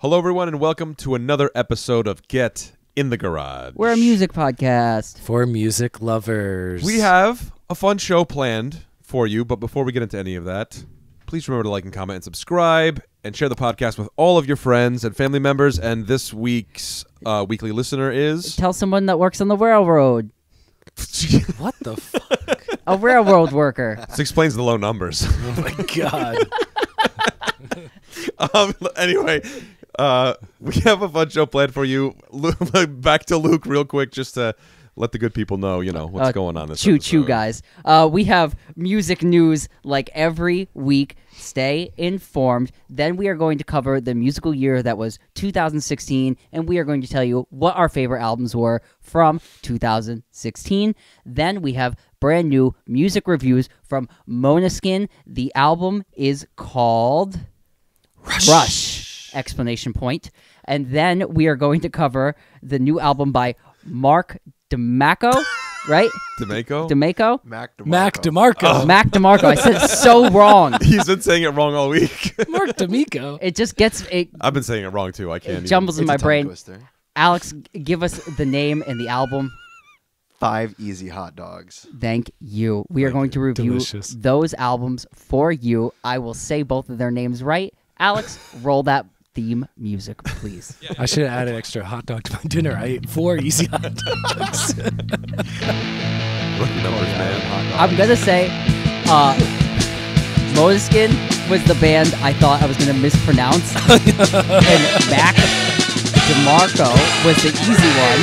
Hello, everyone, and welcome to another episode of Get in the Garage. We're a music podcast. For music lovers. We have a fun show planned for you, but before we get into any of that, please remember to like and comment and subscribe and share the podcast with all of your friends and family members. And this week's weekly listener is... Tell someone that works on the railroad. What the fuck? A railroad worker. This explains the low numbers. Oh my god. Anyway, we have a fun show planned for you. Back to Luke real quick, just to let the good people know, what's going on this Choo-choo, episode. guys. We have music news like every week. Stay informed. Then we are going to cover the musical year that was 2016, and we are going to tell you what our favorite albums were from 2016. Then we have brand new music reviews from Måneskin. The album is called Rush! Exclamation point. And then we are going to cover the new album by Mark Demarco, right? Demarco? Mac DeMarco. Mac DeMarco. I said it so wrong. He's been saying it wrong all week. Mark D'Amico. It just gets it. I've been saying it wrong too. I can't. It jumbles in my brain. Twister. Alex, give us the name and the album. 5 Easy Hot Dogs. Thank you. We are going to review Delicious. those albums for you. I will say both of their names right. Alex, roll that theme music, please. I should have added extra hot dog to my dinner. I ate 4 easy hot dogs. Rookie numbers, man. I'm gonna say, Måneskin was the band I thought I was gonna mispronounce, and Mac DeMarco was the easy one,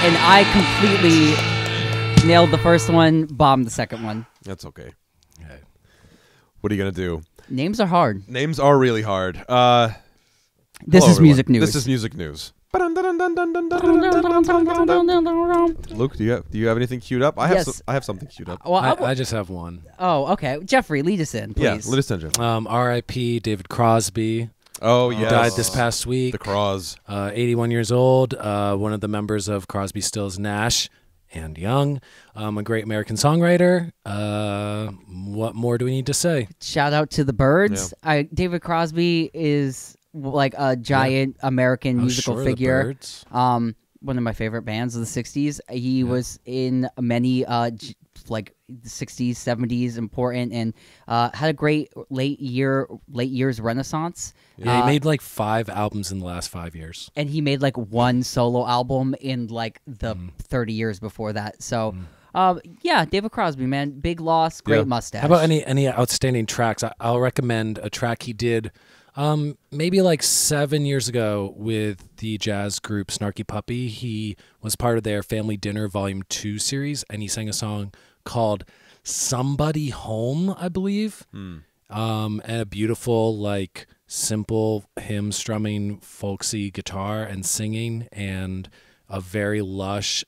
and I completely nailed the first one, bombed the second one. That's okay. What are you gonna do? Names are hard. Names are really hard. This Hello, is everyone. music news. This is music news. Luke, do you have anything queued up? I have Yes. I have something queued up. Well, I just have one. oh, okay. Jeffrey, lead us in, Yeah, please. let us Jeff. R.I.P. David Crosby. Oh yes, Died this past week. The Cross. 81 years old. One of the members of Crosby, Stills, Nash and Young. A great American songwriter. What more do we need to say? Shout out to the Birds. David Crosby is like a giant American musical Sure, figure. The Birds. One of my favorite bands of the 60s. He was in many like the 60s, 70s, important, and had a great late years renaissance. Yeah, he made like 5 albums in the last 5 years. And he made like one solo album in like the 30 years before that. So, yeah, David Crosby, man, big loss, great mustache. How about any outstanding tracks? I'll recommend a track he did maybe like 7 years ago with the jazz group Snarky Puppy. He was part of their Family Dinner Volume 2 series, and he sang a song called Somebody Home, I believe. And a beautiful, like, simple hymn strumming, folksy guitar and singing, and a very lush,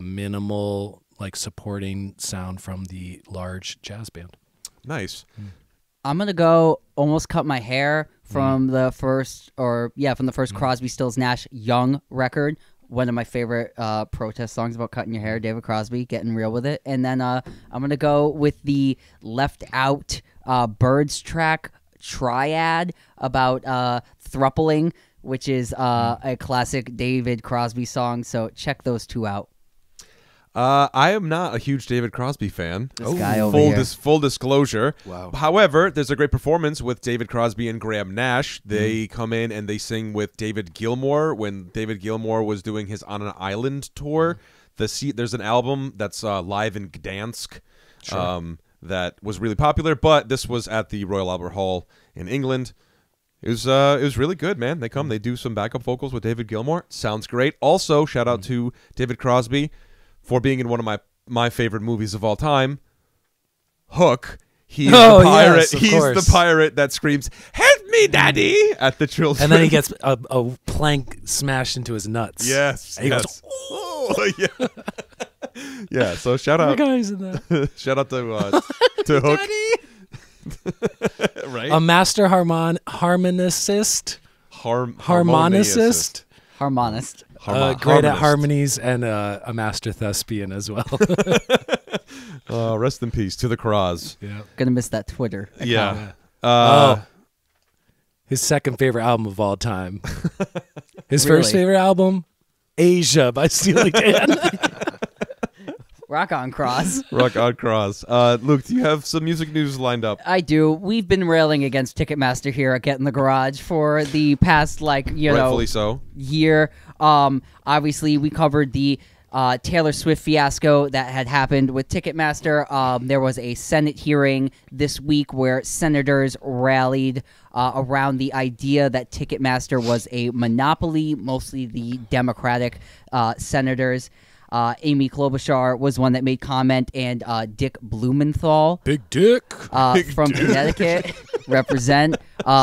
minimal, like, supporting sound from the large jazz band. Nice. I'm gonna go almost cut my hair from the first, Crosby, Stills, Nash, Young record. One of my favorite protest songs about cutting your hair, David Crosby, getting real with it. And then I'm gonna go with the left out Birds track, Triad, about thruppling, which is a classic David Crosby song. So check those two out. I am not a huge David Crosby fan. This guy over here. Full disclosure. Wow. However, there's a great performance with David Crosby and Graham Nash. They come in and they sing with David Gilmour when David Gilmour was doing his On an Island tour. There's an album that's live in Gdansk that was really popular, but this was at the Royal Albert Hall in England. It was really good, man. They come, they do some backup vocals with David Gilmour. Sounds great. Also, shout out to David Crosby for being in one of my favorite movies of all time, Hook. He's the pirate. Yes, He's the pirate that screams, "Help me, Daddy!" at the children. And then he gets a plank smashed into his nuts. Yes. And he yes. goes, Oh, yeah. Yeah, so shout out. guys in that. Shout out to Hook. Right? A master harmonicist. Harmonicist. Harmonist. Great at harmonies and a master thespian as well. Rest in peace to the Cross. Yeah. Gonna miss that Twitter account. Yeah. his second favorite album of all time. His Really? first favorite album, Asia by Steely Dan. Rock on, Cross. Rock on Cross. Luke, do you have some music news lined up? I do. We've been railing against Ticketmaster here at Get in the Garage for the past, Rightfully so. year. Obviously, we covered the Taylor Swift fiasco that had happened with Ticketmaster. There was a Senate hearing this week where senators rallied around the idea that Ticketmaster was a monopoly, mostly the Democratic senators. Amy Klobuchar was one that made comment, and Dick Blumenthal, Big dick. from Connecticut, represent.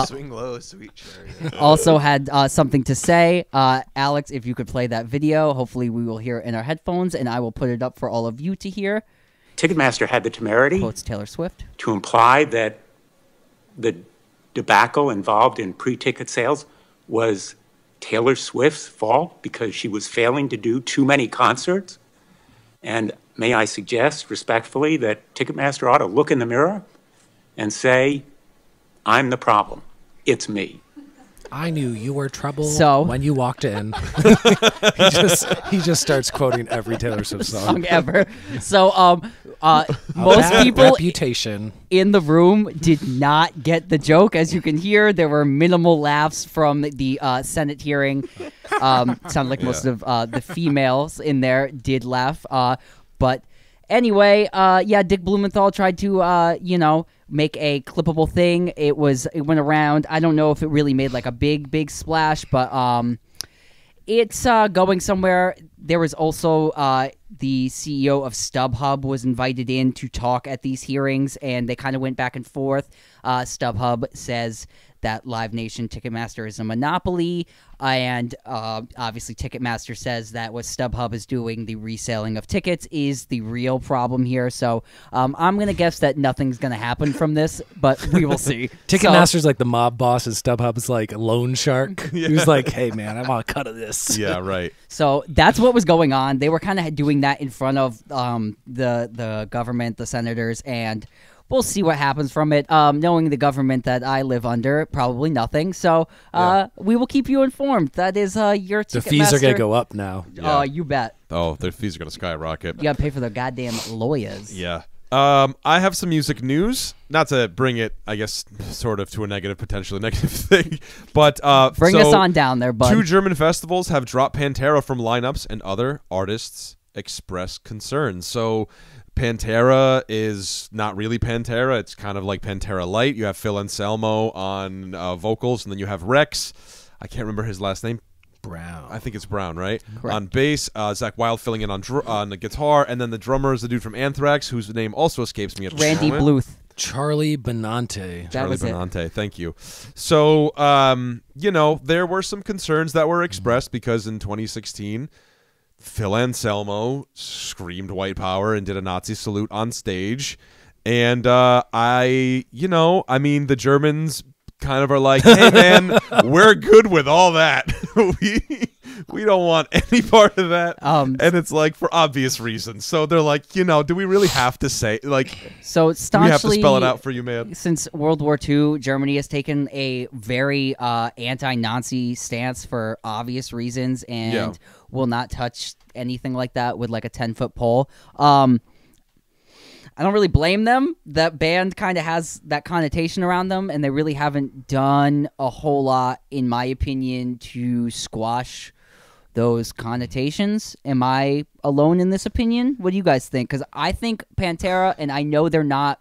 Swing low, sweet cherry. Also had something to say. Alex, if you could play that video, hopefully we will hear it in our headphones, and I will put it up for all of you to hear. Ticketmaster had the temerity Quotes Taylor Swift. to imply that the debacle involved in pre-ticket sales was Taylor Swift's fault because she was failing to do too many concerts. And may I suggest respectfully that Ticketmaster ought to look in the mirror and say, I'm the problem. It's me. I knew you were trouble So- when you walked in. he just starts quoting every Taylor Swift song. Song ever. So, most Bad people reputation. in the room did not get the joke. As you can hear, there were minimal laughs from the Senate hearing. Sounded like most of the females in there did laugh. But anyway, Dick Blumenthal tried to, make a clippable thing. It went around. I don't know if it really made like a big splash, but it's going somewhere. There was also the CEO of StubHub was invited in to talk at these hearings, and they kind of went back and forth. StubHub says that Live Nation Ticketmaster is a monopoly, and obviously Ticketmaster says that what StubHub is doing, the reselling of tickets, is the real problem here. So I'm going to guess that nothing's going to happen from this, but we will see. Ticketmaster's like the mob boss, and StubHub's like a loan shark. Who's like, hey, man, I want a cut of this. Yeah, right. So that's what was going on. They were kind of doing that in front of the government, the senators, and we'll see what happens from it. Knowing the government that I live under, probably nothing. So we will keep you informed. That is your Ticketmaster. The fees are going to go up now. Oh, you bet. Oh, their fees are going to skyrocket. You got to pay for their goddamn lawyers. Yeah. I have some music news. Not to bring it, I guess, sort of to a potentially negative thing, but Bring us on down there, bud. 2 German festivals have dropped Pantera from lineups, and other artists express concerns. So Pantera is not really Pantera. It's kind of like Pantera Light. You have Phil Anselmo on vocals, and then you have Rex. I can't remember his last name. Brown. I think it's Brown, right? Correct. On bass, Zach Wilde filling in on the guitar, and then the drummer is the dude from Anthrax, whose name also escapes me at the Randy moment. Bluth. Charlie Benante. That Charlie was it. Benante, thank you. So, there were some concerns that were expressed because in 2016, Phil Anselmo screamed white power and did a Nazi salute on stage. And the Germans kind of are like, hey, man, we're good with all that. We don't want any part of that. And it's like for obvious reasons. So they're like, do we really have to say, like, So do we have to staunchly, spell it out for you, man? since World War II, Germany has taken a very anti-Nazi stance for obvious reasons and will not touch anything like that with like a 10-foot pole. I don't really blame them. That band kind of has that connotation around them, and they really haven't done a whole lot, in my opinion, to squash those connotations. Am I alone in this opinion? What do you guys think? Because I think Pantera, and I know they're not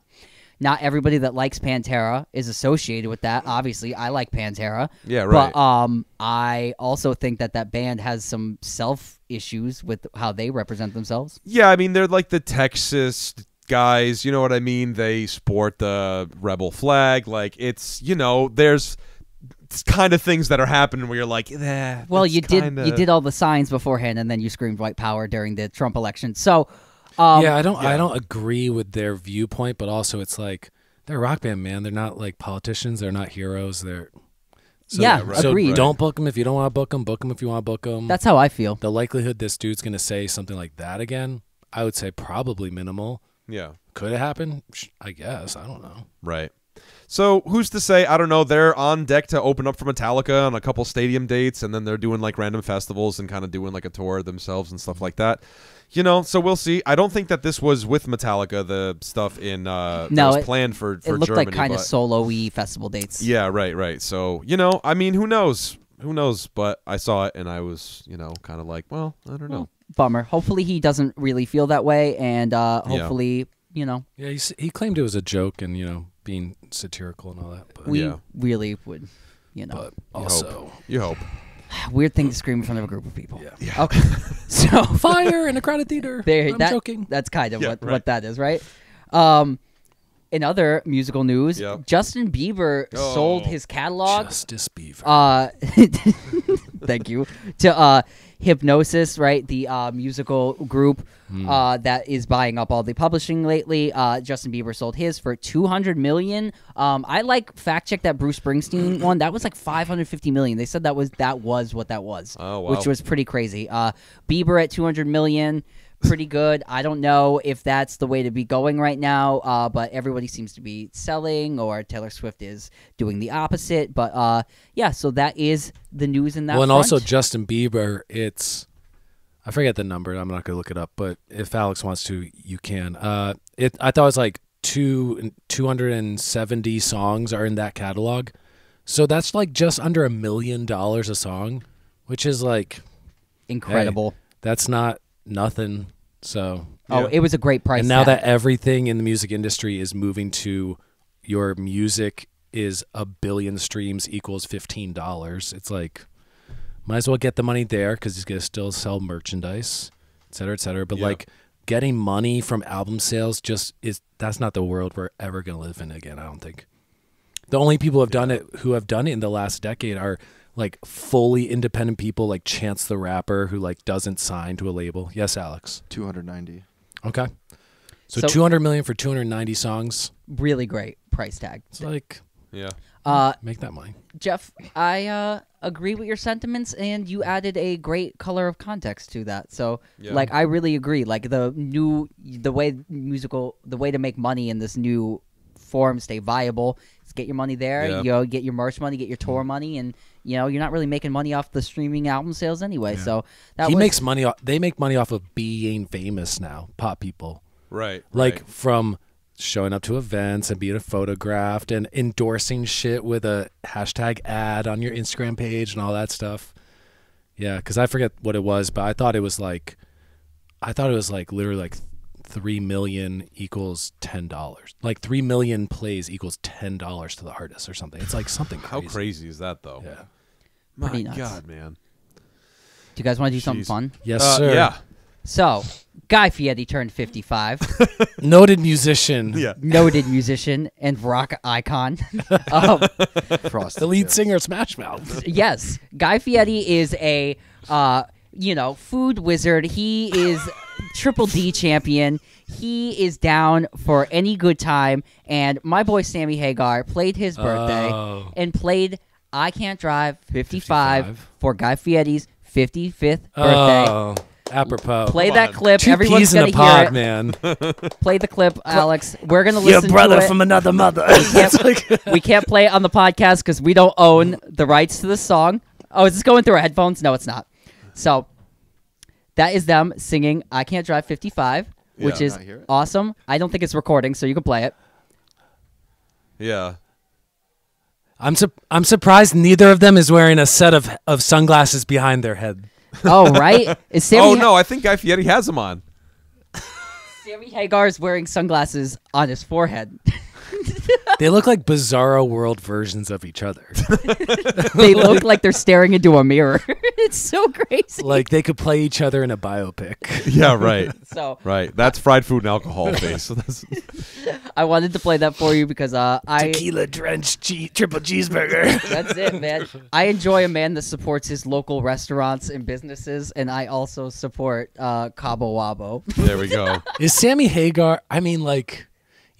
everybody that likes Pantera is associated with that. Obviously, I like Pantera. Yeah, right. But I also think that band has some self-issues with how they represent themselves. Yeah, I mean, they're like the Texas guys, you know what I mean? They sport the rebel flag. Like, it's, there's kind of things that are happening where you're like, well, you did all the signs beforehand, and then you screamed white power during the Trump election. So, I don't agree with their viewpoint, but also it's like they're a rock band, man. They're not like politicians. They're not heroes. Agreed. Don't book them if you don't want to book them. Book them if you want to book them. That's how I feel. The likelihood this dude's going to say something like that again, I would say probably minimal. Yeah. Could it happen? I guess. I don't know. Right. So who's to say? I don't know. They're on deck to open up for Metallica on a couple stadium dates, and then they're doing like random festivals and kind of doing like a tour themselves and stuff like that. You know, so we'll see. I don't think that this was with Metallica, the stuff in that was planned for it looked Germany, like kind of solo-y festival dates. Yeah, right. So, you know, I mean, who knows? Who knows? But I saw it, and I was, you know, kind of like, well, I don't know. Bummer. Hopefully he doesn't really feel that way, and hopefully, you know. Yeah, he claimed it was a joke and, you know, being satirical and all that. But We really would, you know. But also, You hope. Weird thing to scream in front of a group of people. Yeah. Okay. So fire in a crowded theater. I'm joking. That's kind of Yeah, what that is, right? In other musical news, Justin Bieber sold his catalog. Justice Bieber. Thank you. To Hypnosis, right? The musical group that is buying up all the publishing lately. Justin Bieber sold his for $200 million. I like fact check that Bruce Springsteen one. That was like $550 million. They said that was what that was. Oh, wow. Which was pretty crazy. Bieber at $200 million. Pretty good. I don't know if that's the way to be going right now, but everybody seems to be selling, or Taylor Swift is doing the opposite. But yeah, so that is the news in that. Well, and front. also Justin Bieber, I forget the number. I'm not going to look it up, but if Alex wants to, you can. I thought it was like 270 songs are in that catalog. So that's like just under $1 million a song, which is like incredible. Hey, that's not nothing. So it was a great price. And now tag. that everything in the music industry is moving to your music is 1 billion streams equals $15, it's like might as well get the money there because he's gonna still sell merchandise, et cetera, et cetera. But like getting money from album sales that's not the world we're ever gonna live in again. I don't think. The only people who have done it in the last decade are like fully independent people, like Chance the Rapper, who like doesn't sign to a label. Yes, Alex. 290. Okay. So 200 million for 290 songs. Really great price tag. It's like, make that money. Jeff, I agree with your sentiments, and you added a great color of context to that. So, like, I really agree. Like the way to make money in this new form stay viable is get your money there. You know, get your merch money, get your tour money, and you know you're not really making money off the streaming album sales anyway. So makes money. They make money off of being famous now. Pop people, right? Like from showing up to events and being photographed and endorsing shit with a hashtag ad on your Instagram page and all that stuff. Yeah, because I forget what it was, but I thought it was like literally like 3 million equals $10. Like 3 million plays equals $10 to the artist or something. It's like something crazy. How crazy is that, though? Yeah. My God, man. Do you guys want to do something fun? Yes, sir. Yeah. So, Guy Fieri turned 55. Noted musician. Yeah. Noted musician and rock icon. The lead singer of Smash Mouth. Yes. Guy Fieri is a food wizard. He is Triple D champion. He is down for any good time. And my boy Sammy Hagar played his birthday and played I Can't Drive 55 for Guy Fieri's 55th birthday. Oh, apropos. Play that clip. Two Everyone's peas in gonna a pod, hear it. man. Play the clip, Alex. We're gonna listen Your brother to it. from another mother. We can't play it on the podcast because we don't own the rights to the song. Oh, is this going through our headphones? No, it's not. So that is them singing I Can't Drive 55, which is awesome. I don't think it's recording, so you can play it. Yeah. I'm surprised neither of them is wearing a set of sunglasses behind their head. Oh, right? Is Sammy no, I think Guy Fieri has them on. Sammy Hagar is wearing sunglasses on his forehead. They look like bizarro world versions of each other. They look like they're staring into a mirror. It's so crazy. Like they could play each other in a biopic. Yeah, right. So right. That's fried food and alcohol face. So that's I wanted to play that for you because tequila drenched triple cheeseburger. That's it, man. I enjoy a man that supports his local restaurants and businesses, and I also support Cabo Wabo. There we go. Is Sammy Hagar? I mean, like,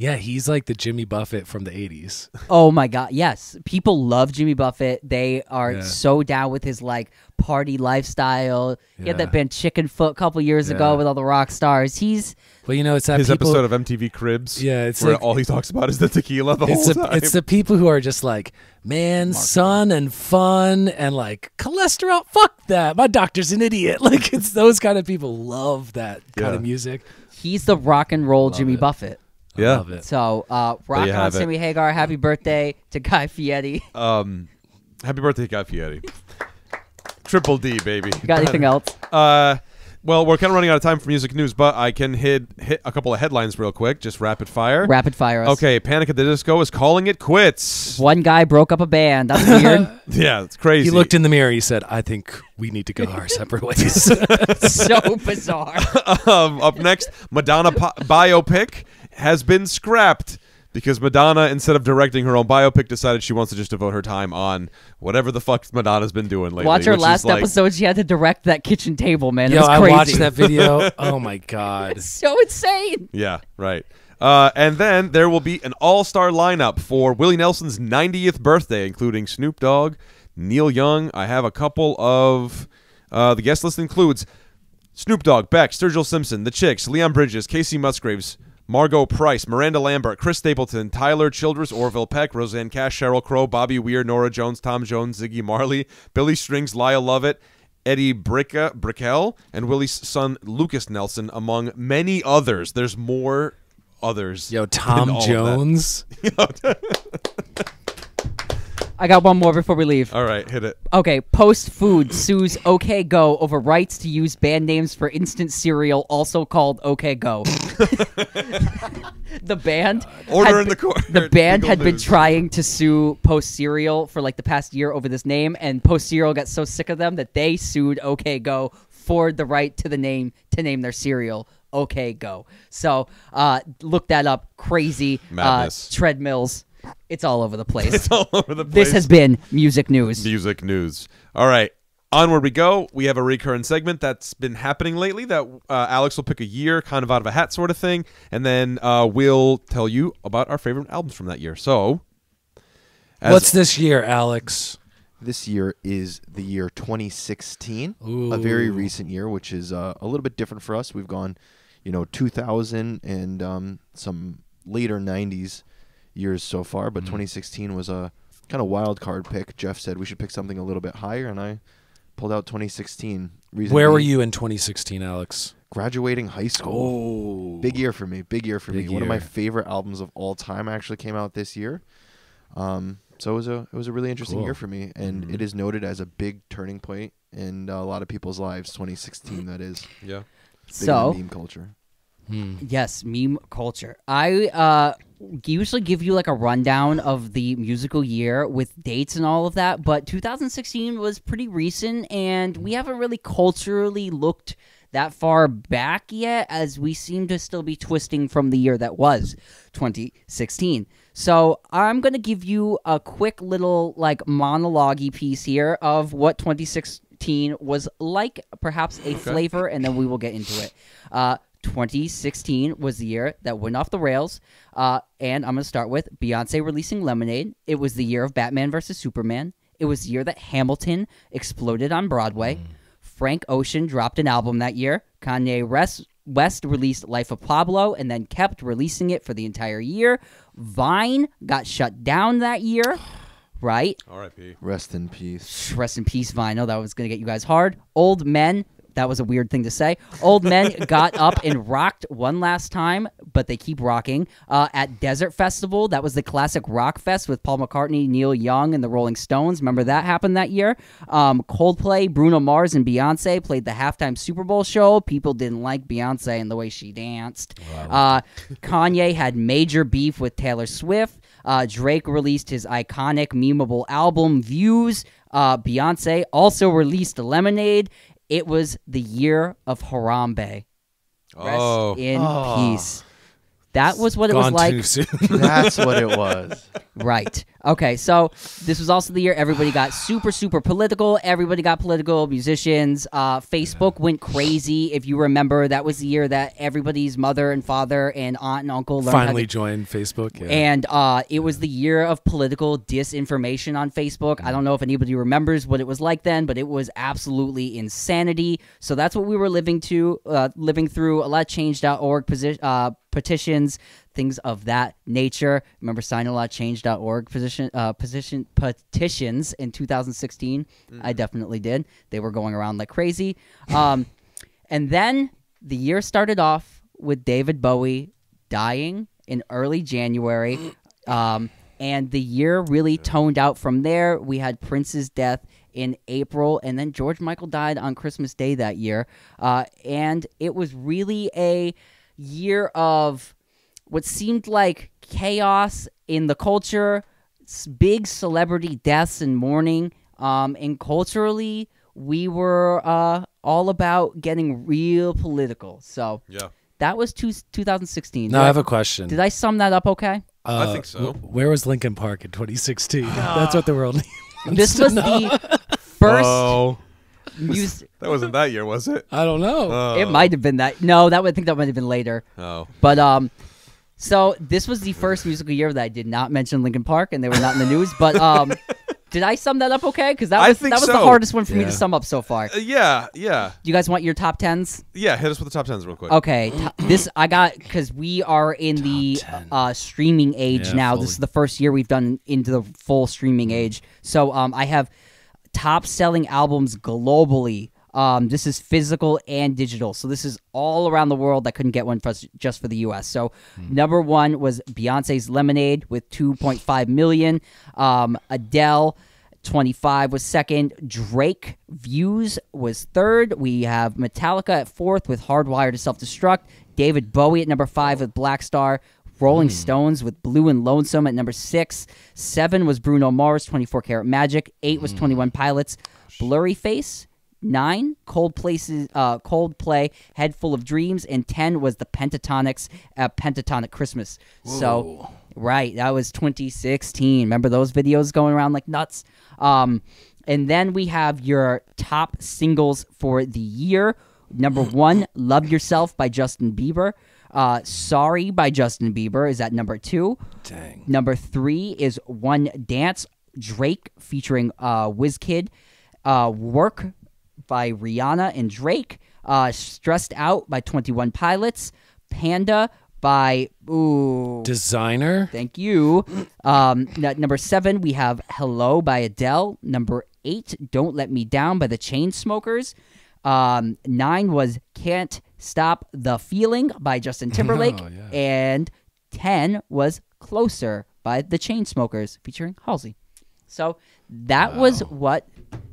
Yeah, he's like the Jimmy Buffett from the 80s. Oh my God, yes. People love Jimmy Buffett. They are Yeah. so down with his like party lifestyle. He had that Yeah. band Chicken Foot a couple years ago Yeah. with all the rock stars. He's Well, you know, it's that His people, episode of MTV Cribs. Yeah, it's where like- all he talks about is the tequila the whole time. it's the people who are just like, man, sun and fun and like cholesterol. Fuck that. My doctor's an idiot. Like it's those kind of people love that kind Yeah. of music. he's the rock and roll Jimmy it. Buffett. Yeah. Love it. So rock you on have it. Sammy Hagar. Happy birthday to Guy Fieri. Happy birthday, Guy Fieri. Triple D, baby. You got anything else? Well, we're kind of running out of time for music news, but I can hit a couple of headlines real quick, just rapid fire. Rapid fire us. Okay, Panic at the Disco is calling it quits. One guy broke up a band. That's weird. Yeah, it's crazy. He looked in the mirror. He said, I think we need to go our separate ways. So bizarre. Up next, Madonna biopic has been scrapped because Madonna, instead of directing her own biopic, decided she wants to just devote her time on whatever the fuck Madonna's been doing lately. Watch her which is last like- episode. She had to direct that kitchen table, man. It Yo, was I crazy. watched that video. Oh my God. So insane. Yeah, right. And then there will be an all-star lineup for Willie Nelson's 90th birthday, including Snoop Dogg, Neil Young. I have a couple of the guest list includes Snoop Dogg, Beck, Sturgill Simpson, The Chicks, Leon Bridges, Casey Musgraves, Margot Price, Miranda Lambert, Chris Stapleton, Tyler Childers, Orville Peck, Roseanne Cash, Sheryl Crow, Bobby Weir, Nora Jones, Tom Jones, Ziggy Marley, Billy Strings, Lyle Lovett, Eddie Brickell, and Willie's son Lucas Nelson, among many others. There's more others. Yo, in Tom all of that. Jones. I got one more before we leave. All right, hit it. Okay, Post Food sues OK Go over rights to use band names for instant cereal, also called OK Go. The band Order had in the court. The band Legal had been news. trying to sue Post Cereal for like the past year over this name, and Post Cereal got so sick of them that they sued OK Go for the right to name their cereal OK Go. So look that up. Crazy Madness. treadmills. It's all over the place. It's all over the place. This has been Music News. Music news. All right. Onward we go. We have a recurrent segment that's been happening lately that Alex will pick a year kind of out of a hat sort of thing, and then we'll tell you about our favorite albums from that year. So, What's this year, Alex? This year is the year 2016, Ooh. a very recent year, which is a little bit different for us. We've gone, 2000 and some later 90s years so far, but 2016 was a kind of wild card pick. Jeff said we should pick something a little bit higher, and I pulled out 2016. Reason Where were being, you in 2016, Alex? graduating high school? Oh. Big year for me. Big year for me. Big One of my year. favorite albums of all time actually came out this year. So it was a really interesting Cool. year for me, and it is noted as a big turning point in a lot of people's lives. 2016, that is. yeah. Big in So, the meme culture. yes, meme culture. I usually give you like a rundown of the musical year with dates and all of that, but 2016 was pretty recent, and we haven't really culturally looked that far back yet, as we seem to still be twisting from the year that was 2016. So I'm going to give you a quick little like monologue-y piece here of what 2016 was like, perhaps a flavor, and then we will get into it. 2016 was the year that went off the rails, and I'm going to start with Beyonce releasing Lemonade. It was the year of Batman vs. Superman. It was the year that Hamilton exploded on Broadway. Frank Ocean dropped an album that year. Kanye West released Life of Pablo and then kept releasing it for the entire year. Vine got shut down that year, right? R.I.P. Rest in peace. Rest in peace, Vine. No, that was going to get you guys hard. Old Men. That was a weird thing to say. Old Men got up and rocked one last time, but they keep rocking. At Desert Festival, that was the classic rock fest with Paul McCartney, Neil Young, and the Rolling Stones. Remember that happened that year? Coldplay, Bruno Mars, and Beyonce played the halftime Super Bowl show. People didn't like Beyonce and the way she danced. Kanye had major beef with Taylor Swift. Drake released his iconic memeable album, Views. Beyonce also released Lemonade. It was the year of Harambe. Oh. Rest in peace. That was what it was Gone like. too soon. That's what it was. Right. Okay, so this was also the year everybody got super, super political. Everybody got political, musicians. Facebook went crazy. If you remember, that was the year that everybody's mother and father and aunt and uncle learned Finally how to... joined Facebook. Yeah. And it was the year of political disinformation on Facebook. I don't know if anybody remembers what it was like then, but it was absolutely insanity. So that's what we were living through. A lot of change.org petitions, things of that nature. Remember signing a lot of change.org petitions in 2016? I definitely did. They were going around like crazy. And then the year started off with David Bowie dying in early January. And the year really toned out from there. We had Prince's death in April, and then George Michael died on Christmas Day that year. And it was really a year of what seemed like chaos in the culture, big celebrity deaths and mourning, and culturally we were all about getting real political. So that was 2016. Now I have a question. Did I sum that up okay? I think so. Where was Linkin Park in 2016? That's what the world needs. This was the first music. That wasn't that year, was it? I don't know. It might have been that. No, I think that might have been later. Oh. But so this was the first musical year that I did not mention Linkin Park, and they were not in the news. But did I sum that up okay? Because that was the hardest one for me to sum up so far. Yeah. Do you guys want your top 10s? Yeah, hit us with the top 10s real quick. Okay, this I got because we are in the streaming age now. Fully. This is the first year we've done into the full streaming age. So I have top selling albums globally. This is physical and digital. So this is all around the world. I couldn't get one just for the U.S. So number one was Beyonce's Lemonade with 2.5 million. Adele, 25 was second. Drake, Views was third. We have Metallica at fourth with Hardwired to Self-Destruct. David Bowie at number 5 with Black Star. Rolling Stones with Blue and Lonesome at number 6. 7 was Bruno Mars, 24 Karat Magic. 8 was 21 Pilots. Blurry Face. 9, Coldplay, Head Full of Dreams, and 10 was the Pentatonics at Pentatonic Christmas. Whoa. So, right, that was 2016. Remember those videos going around like nuts? And then we have your top singles for the year. Number 1, Love Yourself by Justin Bieber. Sorry by Justin Bieber is at number 2. Dang. Number 3 is One Dance, Drake featuring WizKid. Work by Rihanna and Drake. Stressed Out by 21 Pilots. Panda by Designer. Thank you. Number 7, we have Hello by Adele. Number 8, Don't Let Me Down by the Chainsmokers. 9 was Can't Stop the Feeling by Justin Timberlake. And 10 was Closer by the Chainsmokers featuring Halsey. So that was what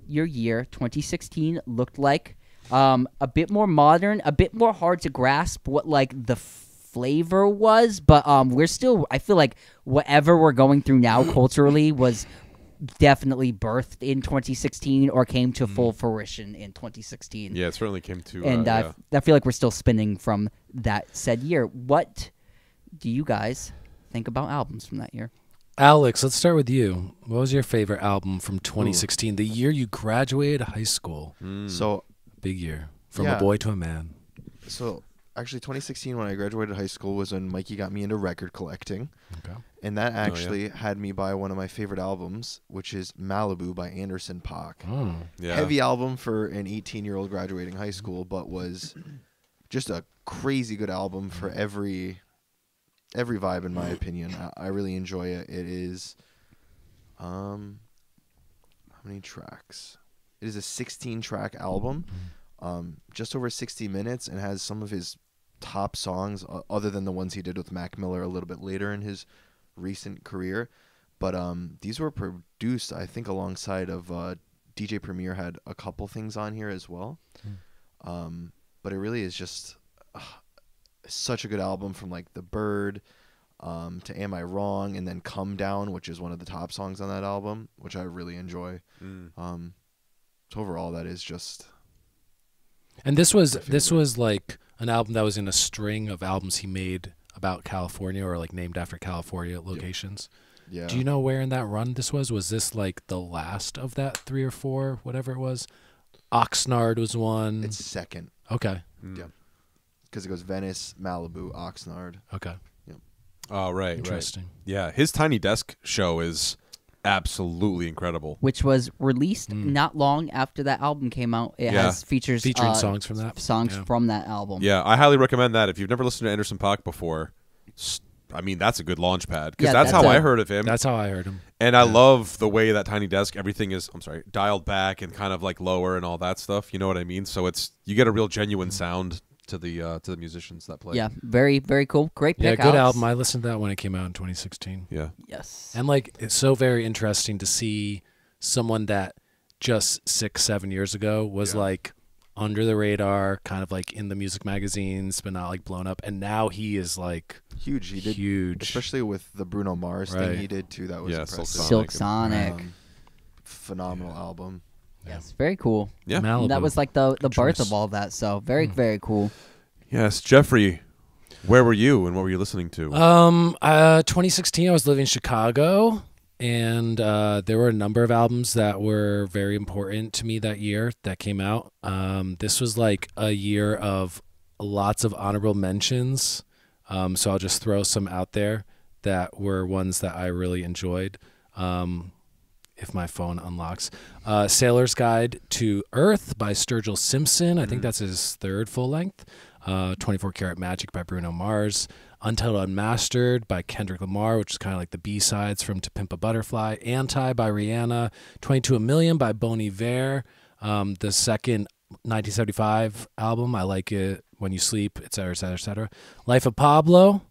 your year 2016 looked like. A bit more modern, a bit more hard to grasp what like the flavor was, but we're still, I feel like whatever we're going through now culturally was definitely birthed in 2016 or came to full fruition in 2016. Yeah, it certainly came to and I feel like we're still spinning from that said year. What do you guys think about albums from that year? Alex, let's start with you. What was your favorite album from 2016? The year you graduated high school. So big year. From a boy to a man. So actually 2016 when I graduated high school was when Mikey got me into record collecting. Okay. And that actually had me buy one of my favorite albums, which is Malibu by Anderson .Paak. Oh. Yeah. Heavy album for an 18-year-old graduating high school, but was just a crazy good album for every vibe, in my opinion. I really enjoy it. It is, how many tracks? It is a 16-track album, just over 60 minutes, and has some of his top songs, other than the ones he did with Mac Miller a little bit later in his recent career. But these were produced, I think, alongside of DJ Premier had a couple things on here as well. But it really is just such a good album, from like The Bird to Am I Wrong, and then Come Down, which is one of the top songs on that album, which I really enjoy. So overall, that is just. And this was like an album that was in a string of albums he made about California, or like named after California locations. Yeah. Do you know where in that run this was? Was this like the last of that 3 or 4, whatever it was? Oxnard was one. It's second. Okay. Yeah. Because it goes Venice, Malibu, Oxnard. Okay. Oh, right. Interesting. Yeah, his Tiny Desk show is absolutely incredible. Which was released not long after that album came out. It has featuring songs from that. Songs from that album. Yeah, I highly recommend that. If you've never listened to Anderson .Paak before, I mean, that's a good launch pad. Because that's how I heard of him. That's how I heard him. And I love the way that Tiny Desk, everything is, dialed back and kind of like lower and all that stuff. You know what I mean? So you get a real genuine sound to the musicians that play. Yeah, very, very cool. Great pick. Yeah, good Alex. album. I listened to that when it came out in 2016. Yeah. Yes. And like, it's so very interesting to see someone that just 6-7 years ago was like under the radar, kind of like in the music magazines, but not like blown up. And now he is like huge. He did huge, especially with the Bruno Mars thing he did too. That was impressive. Silk Sonic. Phenomenal album. Yes, very cool. Yeah. Malibu. That was like the birth of all that. So very, very cool. Yes, Jeffrey, where were you and what were you listening to? 2016, I was living in Chicago, and there were a number of albums that were very important to me that year that came out. This was like a year of lots of honorable mentions, so I'll just throw some out there that were ones that I really enjoyed. If my phone unlocks. Sailor's Guide to Earth by Sturgill Simpson. I think that's his third full length. 24 Karat Magic by Bruno Mars. Untitled Unmastered by Kendrick Lamar, which is kind of like the B-sides from To Pimp a Butterfly. Anti by Rihanna. 22 A Million by Bon Iver. The second 1975 album, I Like It When You Sleep, etc., etc., etc. Life of Pablo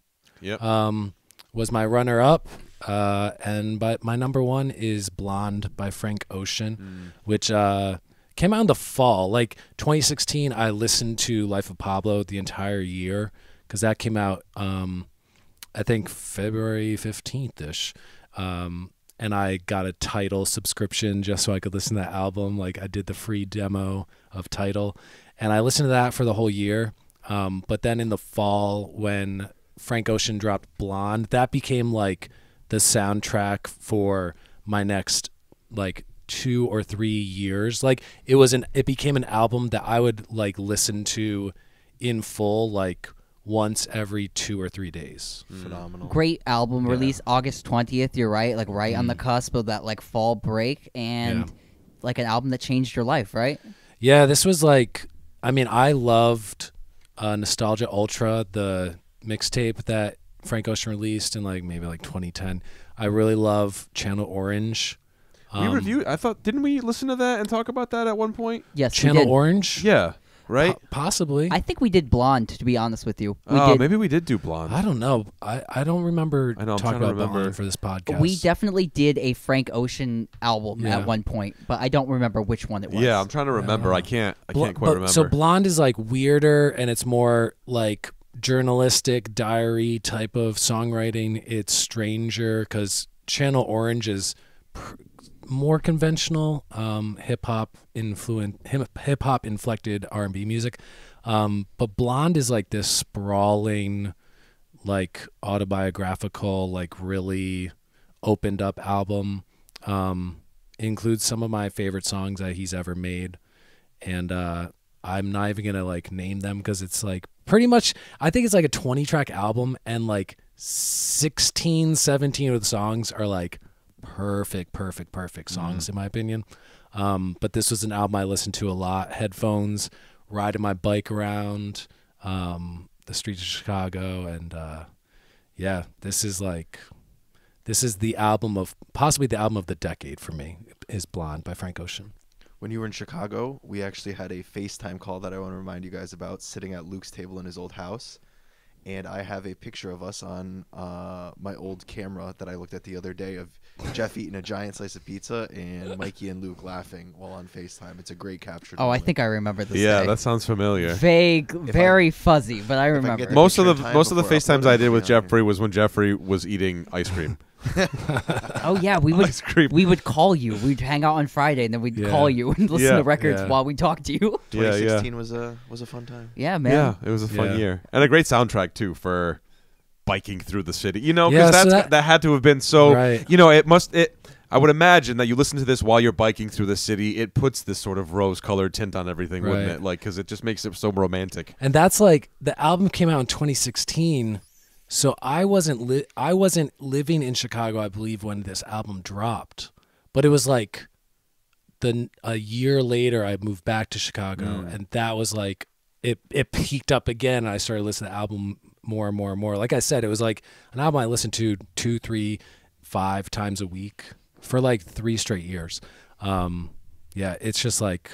was my runner-up. But my number one is Blonde by Frank Ocean, which came out in the fall. Like 2016, I listened to Life of Pablo the entire year because that came out, I think, February 15th-ish. And I got a Tidal subscription just so I could listen to that album. Like I did the free demo of Tidal. And I listened to that for the whole year. But then in the fall, when Frank Ocean dropped Blonde, that became like the soundtrack for my next like 2 or 3 years. Like it became an album that I would like listen to in full like once every 2 or 3 days. Phenomenal. Great album release August 20th. You're right, like right on the cusp of that like fall break, and like an album that changed your life, right? Yeah, this was like, I mean, I loved Nostalgia Ultra, the mixtape that Frank Ocean released in like maybe like 2010. I really love Channel Orange. We reviewed. I thought, didn't we listen to that and talk about that at one point? Yes, Channel we did. Orange. Yeah, right. Possibly. I think we did Blonde, to be honest with you. Maybe we did do Blonde. I don't know. I don't remember I know, I'm talking trying to about remember. Blonde for this podcast. We definitely did a Frank Ocean album at one point, but I don't remember which one it was. Yeah, I'm trying to remember. I can't quite remember. So Blonde is like weirder, and it's more like journalistic diary type of songwriting. It's stranger because Channel Orange is more conventional hip hop inflected R&B music, but Blonde is like this sprawling, like autobiographical, like really opened up album. Includes some of my favorite songs that he's ever made, and I'm not even gonna like name them because it's like pretty much, I think it's like a 20-track album, and like 16, 17 of the songs are like perfect songs in my opinion. But this was an album I listened to a lot. Headphones, riding my bike around the streets of Chicago, and this is the album of, possibly the album of the decade for me, is Blonde by Frank Ocean. When you were in Chicago, we actually had a FaceTime call that I want to remind you guys about, sitting at Luke's table in his old house. And I have a picture of us on my old camera that I looked at the other day of Jeff eating a giant slice of pizza and Mikey and Luke laughing while on FaceTime. It's a great capture. Oh, I think I remember this. Yeah, day. that sounds familiar. Vague, very fuzzy, but I remember. Most of the before FaceTimes I did with uploading, Jeffrey was when Jeffrey was eating ice cream. Oh yeah, we would Ice cream. we would call you. We'd hang out on Friday, and then we'd call you and listen to records while we talked to you. 2016 was a fun time. Yeah, man. Yeah, it was a fun year and a great soundtrack too for biking through the city. You know, Yeah, because so that had to have been so. Right. You know, I would imagine that you listen to this while you're biking through the city. It puts this sort of rose-colored tint on everything, wouldn't Right. it? Like, because it just makes it so romantic. And that's like the album came out in 2016, so I wasn't living in Chicago, I believe, when this album dropped. But it was like a year later, I moved back to Chicago, and that was like it peaked up again. And I started listening to the album more and more and more. Like I said, it was like an album I listened to 2, 3, 5 times a week for like 3 straight years. Yeah, it's just like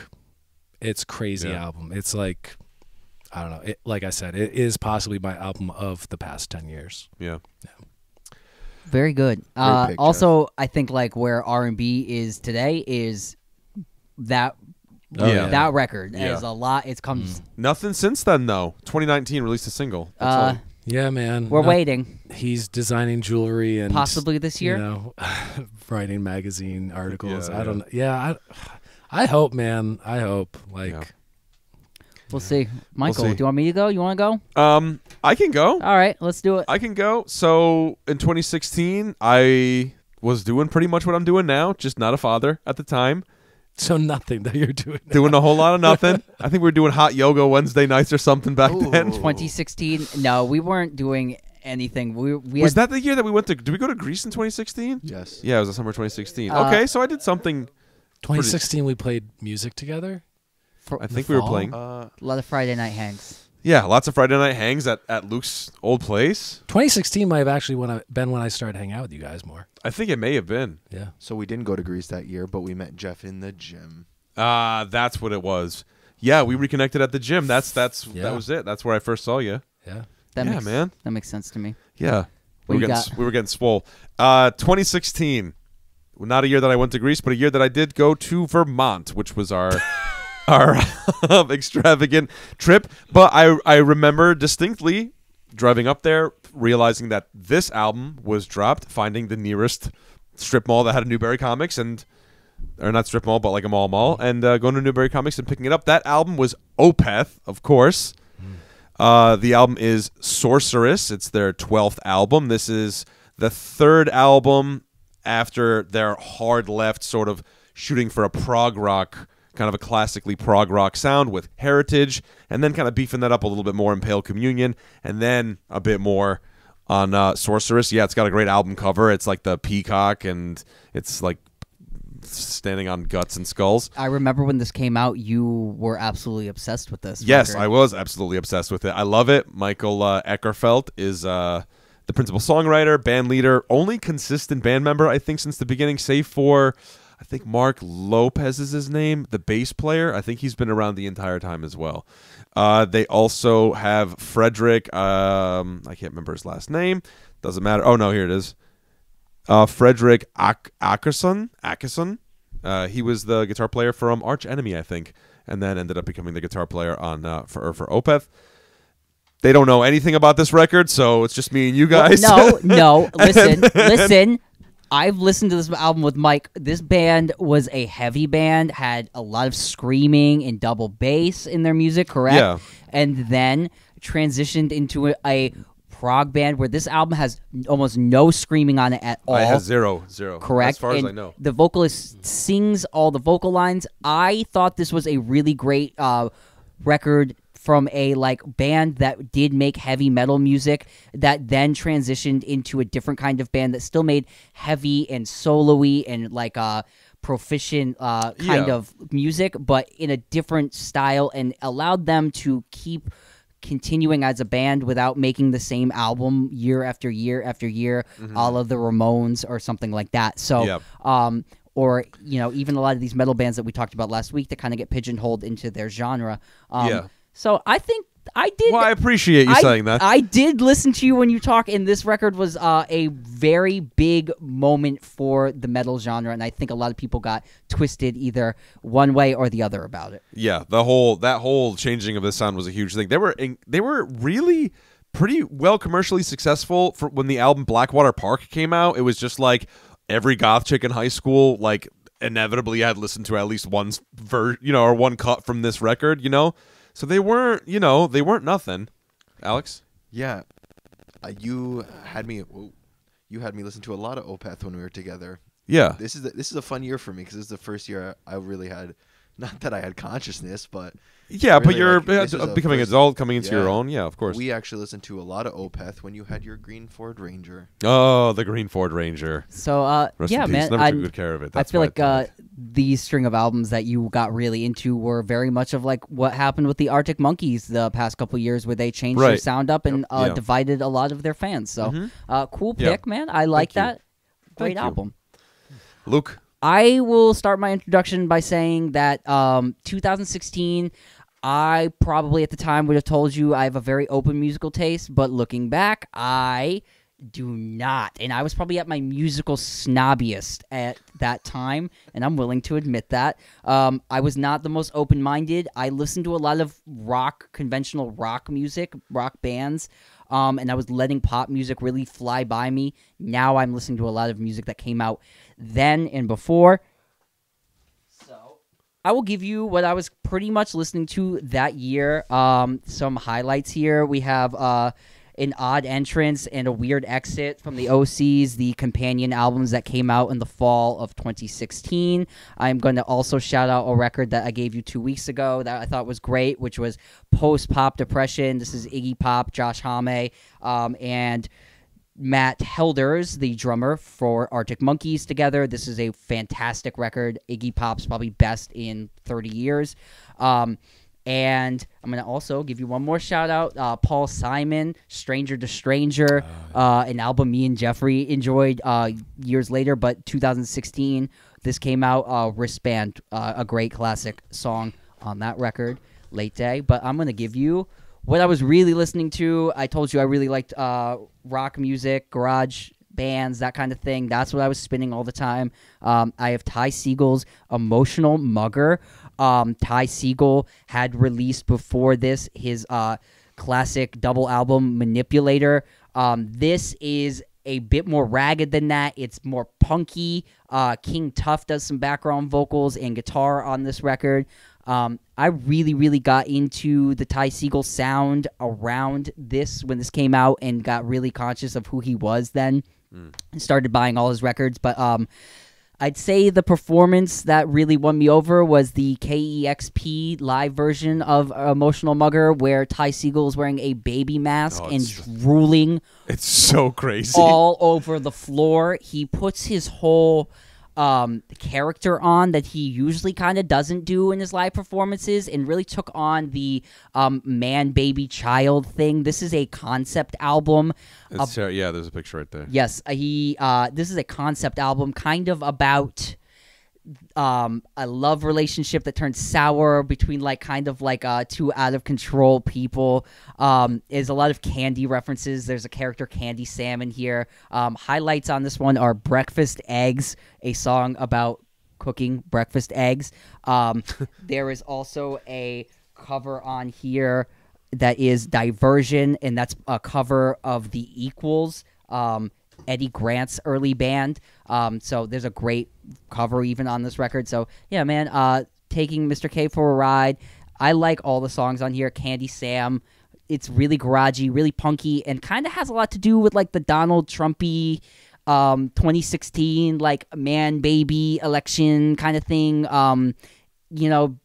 it's crazy album. It's like I don't know. Like I said, it is possibly my album of the past 10 years. Yeah. Very good. Great pick, Also, I think like where R&B is today is that Yeah. that record Yeah. is a lot. It comes. Nothing since then, though. 2019 released a single. That's all. Yeah, man. We're waiting. He's designing jewelry and Possibly this year? You know, writing magazine articles. Yeah, I don't know. Yeah, I hope, man. I hope. Like, Yeah. We'll see. Michael, see. do you want me to go? You want to go? I can go. All right, let's do it. I can go. So in 2016, I was doing pretty much what I'm doing now, just not a father at the time. so nothing that you're doing. Doing a whole lot of nothing. I think we were doing hot yoga Wednesday nights or something back then. 2016. No, we weren't doing anything. We Was had, that the year that we went to? Did we go to Greece in 2016? Yes. Yeah, it was the summer 2016. Okay, so I did something. 2016, we played music together. I think we were playing. a lot of Friday night hangs. Yeah, lots of Friday night hangs at Luke's old place. 2016 might have actually been when I started hanging out with you guys more. I think it may have been. Yeah. So we didn't go to Greece that year, but we met Jeff in the gym. That's what it was. Yeah, we reconnected at the gym. That was it. That's where I first saw you. Yeah. That Yeah, makes, man. That makes sense to me. Yeah. What we you were getting swole. 2016. Not a year that I went to Greece, but a year that I did go to Vermont, which was our extravagant trip. But I remember distinctly driving up there, realizing that this album was dropped, finding the nearest strip mall that had a Newberry Comics, or not strip mall, but like a mall, and going to Newberry Comics and picking it up. That album was Opeth, of course. The album is Sorceress. It's their 12th album. This is the 3rd album after their hard left sort of shooting for a prog rock, kind of a classically prog rock sound with Heritage, and then kind of beefing that up a little bit more in Pale Communion, and then a bit more on Sorceress. Yeah, it's got a great album cover. It's like the peacock, and it's like standing on guts and skulls. I remember when this came out, you were absolutely obsessed with this. Yes, record. I was absolutely obsessed with it. I love it. Michael Eckerfeldt is the principal songwriter, band leader, only consistent band member, I think, since the beginning, save for, I think Mark Lopez is his name, the bass player. I think he's been around the entire time as well. They also have Frederick, I can't remember his last name. Doesn't matter. Oh, no, here it is. Frederick Ackerson. He was the guitar player from Arch Enemy, I think, and then ended up becoming the guitar player on for Opeth. They don't know anything about this record, so it's just me and you guys. No. Listen. I've listened to this album with Mike. This band was a heavy band, had a lot of screaming and double bass in their music, correct? Yeah. And then transitioned into a prog band where this album has almost no screaming on it at all. I had zero. Correct. As far as And I know. the vocalist sings all the vocal lines. I thought this was a really great record from a band that did make heavy metal music that then transitioned into a different kind of band that still made heavy and solo-y and proficient kind of music, but in a different style, and allowed them to keep continuing as a band without making the same album year after year after year, all of the Ramones or something like that. So, or even a lot of these metal bands that we talked about last week that kind of get pigeonholed into their genre. So I think I did. Well, I appreciate you saying that. I did listen to you when you talk, and this record was a very big moment for the metal genre, and I think a lot of people got twisted either one way or the other about it. Yeah, that whole changing of the sound was a huge thing. They were really pretty well commercially successful for when the album Blackwater Park came out. It was just like every goth chick in high school inevitably had listened to at least one or one cut from this record, So they weren't nothing. Alex? Yeah. You had me listen to a lot of Opeth when we were together. Yeah. This is a fun year for me because this is the first year I really had, not that I had consciousness, but Yeah, but really, you're like, this is a becoming first- adult, coming into your Yeah. own. Yeah, of course. we actually listened to a lot of Opeth when you had your green Ford Ranger. Oh, the green Ford Ranger. So Rest yeah, in peace. man, Never I took good care of it. I That's feel why like it died. these string of albums that you got really into were very much of like what happened with the Arctic Monkeys the past couple years, where they changed their Right. sound up and Yeah. divided a lot of their fans. So cool Yeah. pick, man. I like Thank you. that. Great Thank you. album. Luke. I will start my introduction by saying that 2016, I probably at the time would have told you I have a very open musical taste, but looking back, I do not. And I was probably at my musical snobbiest at that time, and I'm willing to admit that. I was not the most open-minded. I listened to a lot of conventional rock music, rock bands, and I was letting pop music really fly by me. Now I'm listening to a lot of music that came out then and before. So I will give you what I was pretty much listening to that year. Some highlights here. We have an odd entrance and a weird exit from the OCs, the companion albums that came out in the fall of 2016. I'm going to also shout out a record that I gave you 2 weeks ago that I thought was great, which was Post-Pop Depression. This is Iggy Pop, Josh Homme, and Matt Helders, the drummer for Arctic Monkeys, together. This is a fantastic record. Iggy Pop's probably best in 30 years. And I'm going to also give you one more shout-out. Paul Simon, Stranger to Stranger, an album me and Jeffrey enjoyed years later, but 2016, this came out. Wristband, a great classic song on that record, Late Day. But I'm going to give you what I was really listening to. I told you I really liked rock music, garage bands, that kind of thing. That's what I was spinning all the time. I have Ty Seagal's Emotional Mugger. Ty Segall had released before this his classic double album Manipulator. This is a bit more ragged than that. It's more punky. King Tuff does some background vocals and guitar on this record. I really, really got into the Ty Segall sound around this when this came out and got really conscious of who he was then and started buying all his records. But I'd say the performance that really won me over was the KEXP live version of Emotional Mugger, where Ty Segall is wearing a baby mask and drooling It's so crazy. all over the floor. He puts his whole character on that he usually kind of doesn't do in his live performances, and really took on the man, baby, child thing. This is a concept album. Yeah, there's a picture right there. Yes, this is a concept album kind of about a love relationship that turns sour between two out of control people. Is a lot of Candy references. There's a character Candy Salmon here. Highlights on this one are Breakfast Eggs, a song about cooking breakfast eggs. There is also a cover on here that is Diversion, and that's a cover of The Equals, Eddie Grant's early band. So there's a great cover even on this record. So yeah, man, taking Mr. K for a ride. I like all the songs on here. Candy Sam, it's really garagey, really punky, and kind of has a lot to do with like the Donald Trumpy 2016 like man baby election kind of thing.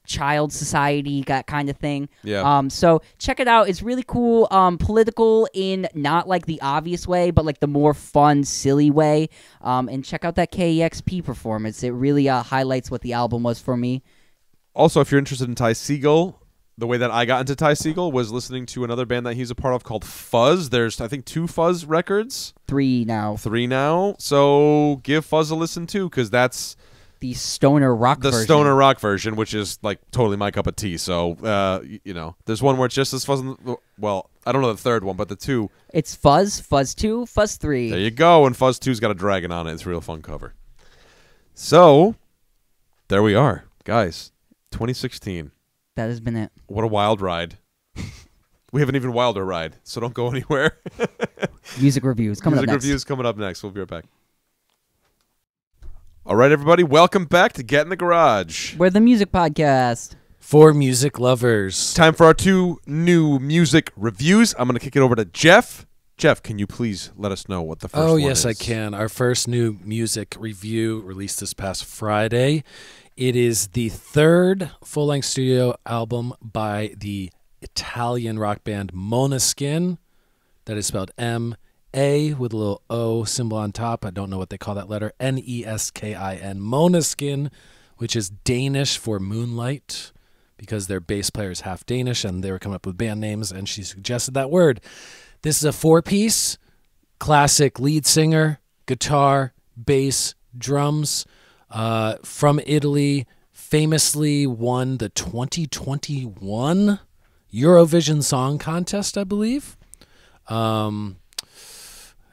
Child society, that kind of thing. Yeah. So check it out. It's really cool. Political in not like the obvious way, but like the more fun, silly way. And check out that KEXP performance. It really highlights what the album was for me. Also, if you're interested in Ty Segall, the way that I got into Ty Segall was listening to another band that he's a part of called Fuzz. There's, I think, 2 Fuzz records. 3 now. 3 now. So give Fuzz a listen, too, because that's The stoner rock the version. stoner rock version, which is like totally my cup of tea. So, there's one where it's just as Fuzz. Well, I don't know the third one, but the 2. It's Fuzz, Fuzz 2, Fuzz 3. There you go. And Fuzz 2's got a dragon on it. It's a real fun cover. So, there we are, guys. 2016. That has been it. What a wild ride. We have an even wilder ride, so don't go anywhere. Music reviews coming up Music next. reviews coming up next. We'll be right back. All right, everybody. Welcome back to Get in the Garage. We're the music podcast. For music lovers. Time for our 2 new music reviews. I'm going to kick it over to Jeff. Jeff, can you please let us know what the first Oh, one yes, is? I can. Our first new music review released this past Friday. It is the third full-length studio album by the Italian rock band Måneskin. That is spelled M-A with a little O symbol on top. I don't know what they call that letter. N-E-S-K-I-N. Måneskin, which is Danish for moonlight, because their bass player is half Danish, and they were coming up with band names, and she suggested that word. This is a four-piece, classic lead singer, guitar, bass, drums, from Italy, famously won the 2021 Eurovision Song Contest, I believe. And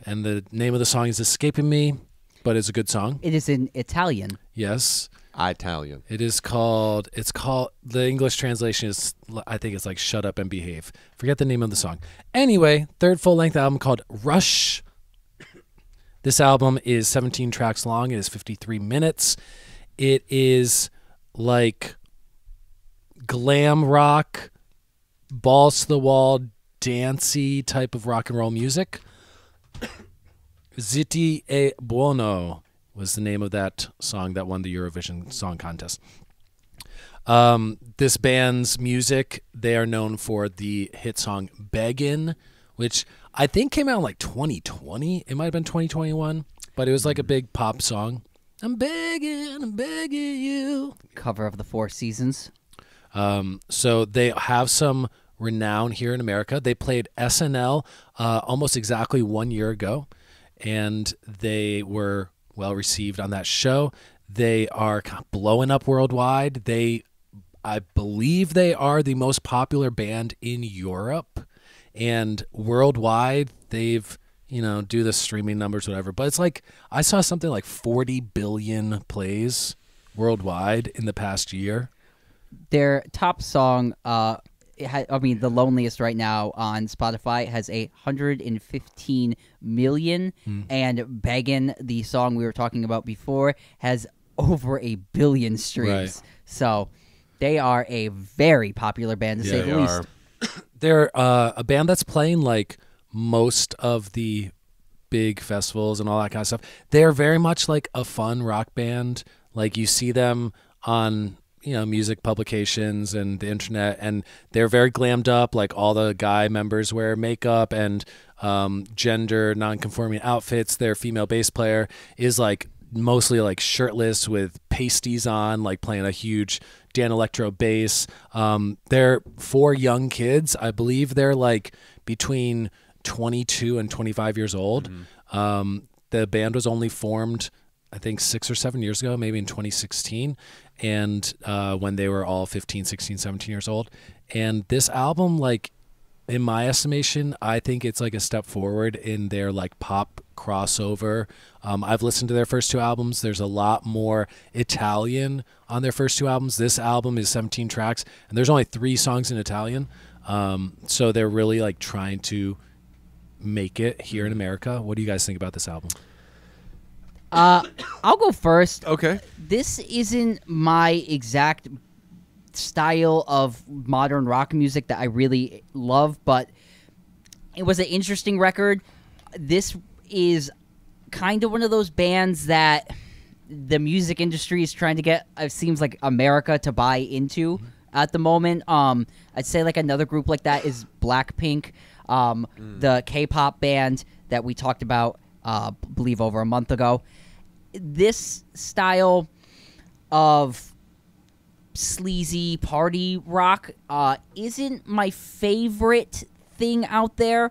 the name of the song is escaping me, but it's a good song. It is in Italian. Yes. Italian. It's called, the English translation is, I think it's like Shut Up and Behave. Forget the name of the song. Anyway, third full-length album called Rush. This album is 17 tracks long. It is 53 minutes. It is like glam rock, balls to the wall, dancey type of rock and roll music. Zitti e Buono was the name of that song that won the Eurovision Song Contest. This band's music, they are known for the hit song Beggin', which I think came out in like 2020. It might have been 2021, but it was like a big pop song. I'm begging you. Cover of the Four Seasons. So they have some renown here in America. They played SNL almost exactly 1 year ago, and they were well received on that show. They are blowing up worldwide. I believe they are the most popular band in Europe, and worldwide they've, do the streaming numbers, whatever. But it's like, I saw something like 40 billion plays worldwide in the past year. Their top song, The Loneliest right now on Spotify has 115 million, and Beggin', the song we were talking about before, has over 1 billion streams. Right. So they are a very popular band, to say the least. They're a band that's playing like most of the big festivals and all that kind of stuff. They're very much like a fun rock band. Like you see them on music publications and the internet, and they're very glammed up. Like all the guy members wear makeup and gender non-conforming outfits. Their female bass player is like mostly like shirtless with pasties on, like playing a huge Dan Electro bass. They're 4 young kids. I believe they're like between 22 and 25 years old. The band was only formed, I think 6 or 7 years ago, maybe in 2016, and when they were all 15, 16, 17 years old. And this album, like, in my estimation, I think it's like a step forward in their like pop crossover. I've listened to their first 2 albums. There's a lot more Italian on their first 2 albums. This album is 17 tracks, and there's only 3 songs in Italian. So they're really like trying to make it here in America. What do you guys think about this album? I'll go first. Okay. This isn't my exact style of modern rock music that I really love, but it was an interesting record. This is kind of one of those bands that the music industry is trying to get, it seems like, America to buy into at the moment. I'd say like another group like that is Blackpink, the K-pop band that we talked about, believe over a month ago. This style of sleazy party rock isn't my favorite thing out there,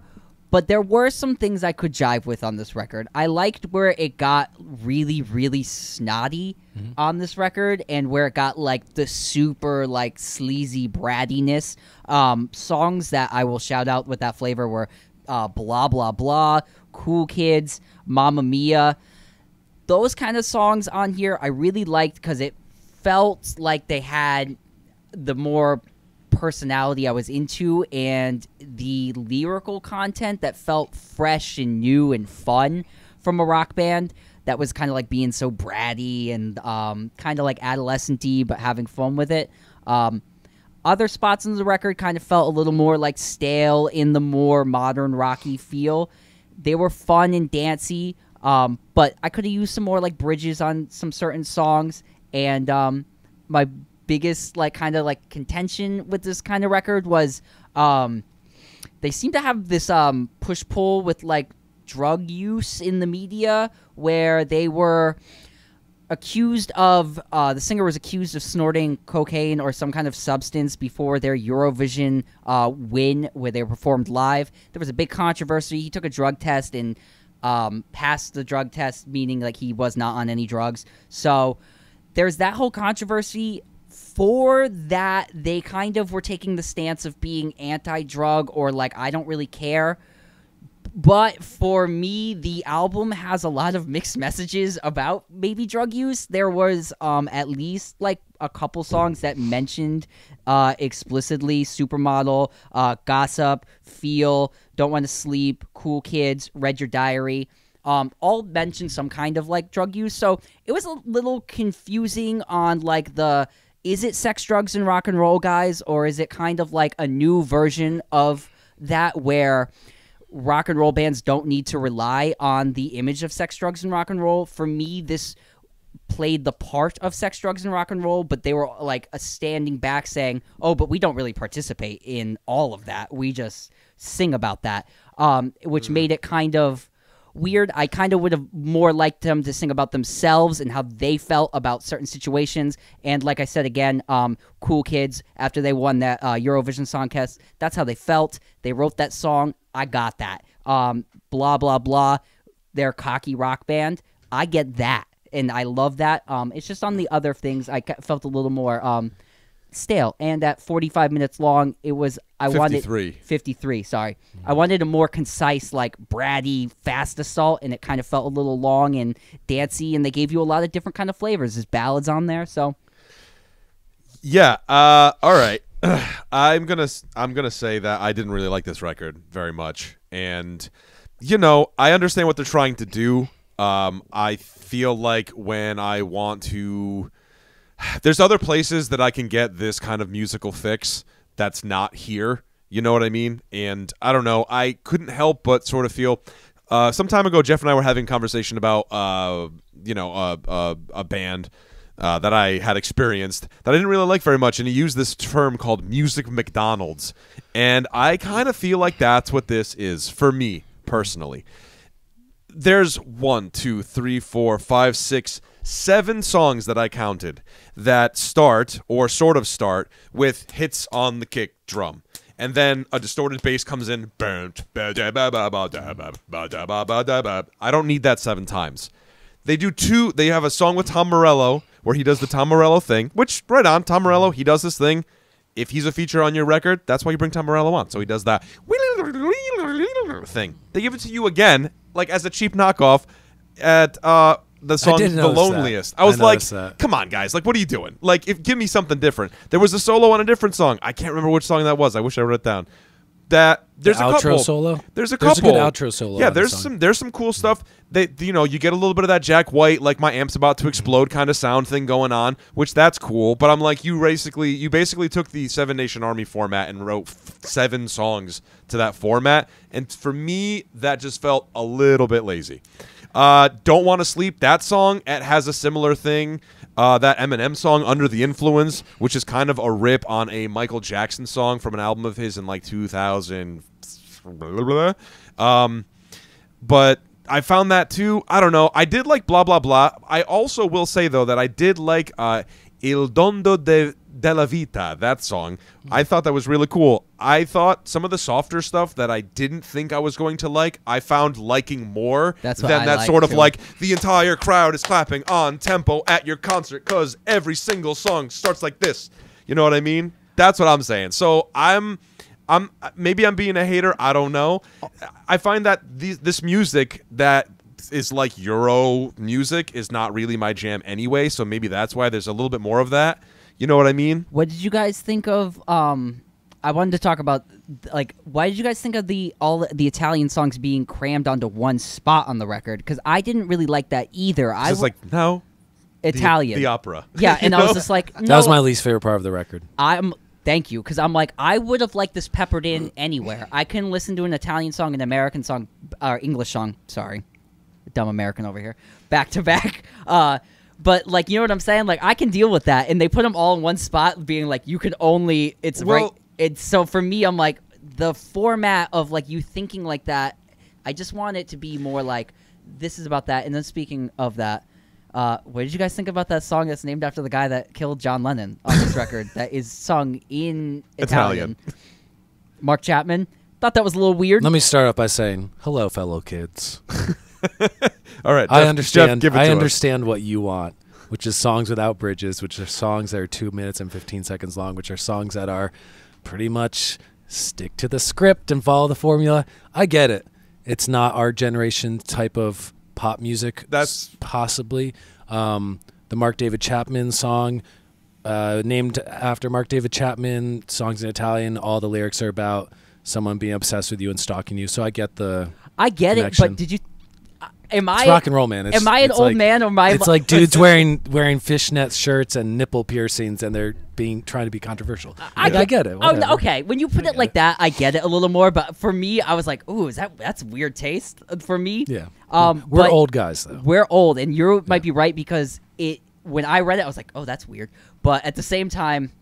but there were some things I could jive with on this record. I liked where it got really, really snotty on this record, and where it got like the super like sleazy brattiness. Songs that I will shout out with that flavor were Blah Blah Blah, Cool Kids, Mamma Mia. Those kind of songs on here I really liked because it felt like they had the more personality I was into, and the lyrical content that felt fresh and new and fun from a rock band that was kind of like being so bratty and kind of like adolescent-y but having fun with it. Other spots in the record kind of felt a little more like stale in the more modern rocky feel. They were fun and dancey, but I could have used some more like bridges on some certain songs. And my biggest like kind of like contention with this kind of record was they seem to have this push-pull with like drug use in the media, where they were accused of the singer was accused of snorting cocaine or some kind of substance before their Eurovision win, where they performed live. There was a big controversy. He took a drug test and passed the drug test, meaning like he was not on any drugs. So there's that whole controversy. For that, they kind of were taking the stance of being anti-drug, or like, I don't really care. But for me, the album has a lot of mixed messages about maybe drug use. There was at least like a couple songs that mentioned explicitly Supermodel, Gossip, Feel, Don't Want to Sleep, Cool Kids, Read Your Diary. All mentioned some kind of like drug use. So it was a little confusing on like is it sex, drugs, and rock and roll, guys? Or is it kind of like a new version of that where rock and roll bands don't need to rely on the image of sex, drugs, and rock and roll? For me, this played the part of sex, drugs, and rock and roll, but they were like standing back saying, oh, but we don't really participate in all of that. We just sing about that, which made it kind of weird. I kind of would have more liked them to sing about themselves and how they felt about certain situations. And like I said again, Cool Kids, after they won that Eurovision Song Contest, that's how they felt. They wrote that song. I got that. Blah, blah, blah. They're a cocky rock band. I get that. And I love that. It's just on the other things, I felt a little more stale. And at 45 minutes long, it was... 53, sorry. I wanted a more concise, like, bratty, fast assault, and it kind of felt a little long and dancey, and they gave you a lot of different kind of flavors. There's ballads on there, so... Yeah, all right. I'm gonna say that I didn't really like this record very much, and I understand what they're trying to do. I feel like when I want to, there's other places that I can get this kind of musical fix that's not here. You know what I mean? And I don't know. I couldn't help but sort of feel. Some time ago, Jeff and I were having a conversation about a band. That I had experienced that I didn't really like very much, and he used this term called music McDonald's, and I kind of feel like that's what this is for me personally. There's 1, 2, 3, 4, 5, 6, 7 songs that I counted that start or sort of start with hits on the kick drum, and then a distorted bass comes in. I don't need that 7 times. They do 2. They have a song with Tom Morello where he does the Tom Morello thing, which, right on, Tom Morello, he does this thing. If he's a feature on your record, that's why you bring Tom Morello on. So he does that thing. They give it to you again, like as a cheap knockoff at the song The Loneliest. I was like, come on, guys. Like, what are you doing? Like, give me something different. There was a solo on a different song. I can't remember which song that was. I wish I wrote it down. There's a couple. Solo? There's a couple. There's a good outro solo. Yeah, there's some cool stuff. You get a little bit of that Jack White, like my amp's about to explode kind of sound thing going on, which that's cool. But I'm like, you basically took the Seven Nation Army format and wrote 7 songs to that format, and for me, that just felt a little bit lazy. Don't Want to Sleep, that song, it has a similar thing. That Eminem song, Under the Influence, which is kind of a rip on a Michael Jackson song from an album of his in like 2000. But I found that too. I don't know. I did like Blah Blah Blah. I also will say though that I did like Il Dondo della Vita, that song. I thought that was really cool. I thought some of the softer stuff that I didn't think I was going to like, I found liking more than that sort of like the entire crowd is clapping on tempo at your concert because every single song starts like this. You know what I mean? That's what I'm saying. So maybe I'm being a hater. I don't know. I find that this music that is like Euro music is not really my jam anyway. So maybe that's why there's a little bit more of that. You know what I mean? What did you guys think of? I wanted to talk about like why did you guys think of all the Italian songs being crammed onto one spot on the record? Because I didn't really like that either. I was like, no, Italian, the opera. Yeah, and I was just like, no. That was my least favorite part of the record. Thank you, because I'm like, I would have liked this peppered in anywhere. I can listen to an Italian song, an American song, or English song. Sorry, dumb American over here, back to back. But like, you know what I'm saying? Like, I can deal with that, and they put them all in one spot, being like, you can only. It's right. It's so for me, I'm like, the format of like you thinking like that. I just want it to be more like this is about that. And then speaking of that. What did you guys think about that song that's named after the guy that killed John Lennon on this record that is sung in Italian? Mark Chapman. Thought that was a little weird. Let me start off by saying, hello, fellow kids. All right. I understand. Jeff, I understand what you want, which is songs without bridges, which are songs that are 2 minutes and 15 seconds long, which are songs that are pretty much stick to the script and follow the formula. I get it. It's not our generation type of pop music. That's possibly the Mark David Chapman song, named after Mark David Chapman. Songs in Italian. All the lyrics are about someone being obsessed with you and stalking you. So I get it, but did you? Am I it's rock and roll, man? Am I an old man or am I? It's like dudes wearing fishnet shirts and nipple piercings, and they're trying to be controversial. I get it. Whatever. Oh, okay. When you put it like that, I get it a little more. But for me, I was like, "Ooh, that's weird taste for me." Yeah. We're old guys, though. We're old, and you might be right because when I read it, I was like, "Oh, that's weird." But at the same time,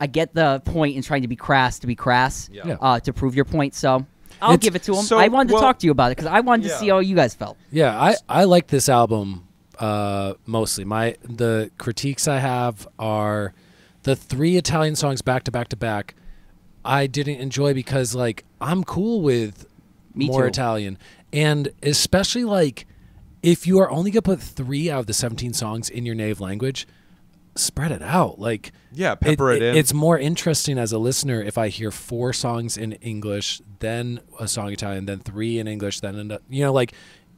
I get the point in trying to be crass to prove your point. So. I'll give it to him. I wanted to talk to you about it because I wanted to see how you guys felt. Yeah, I like this album mostly. The critiques I have are the 3 Italian songs back to back to back. I didn't enjoy because like I'm cool with more Italian, and especially like if you are only gonna put 3 out of the 17 songs in your native language, spread it out. Like pepper it in. It's more interesting as a listener if I hear 4 songs in English, then a song in Italian, then 3 in English, then like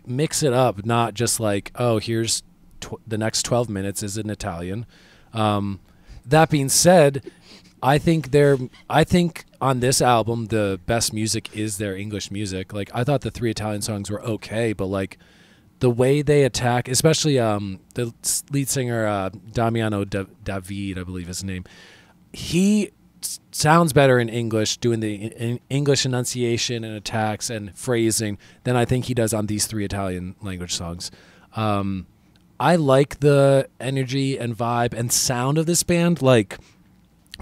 mix it up, not just like, oh, here's the next 12 minutes is in Italian. That being said, I think on this album the best music is their English music. Like I thought the 3 Italian songs were okay, but like the way they attack, especially the lead singer Damiano David, I believe is his name, he sounds better in English, doing the English enunciation and attacks and phrasing than I think he does on these 3 Italian language songs. I like the energy and vibe and sound of this band. Like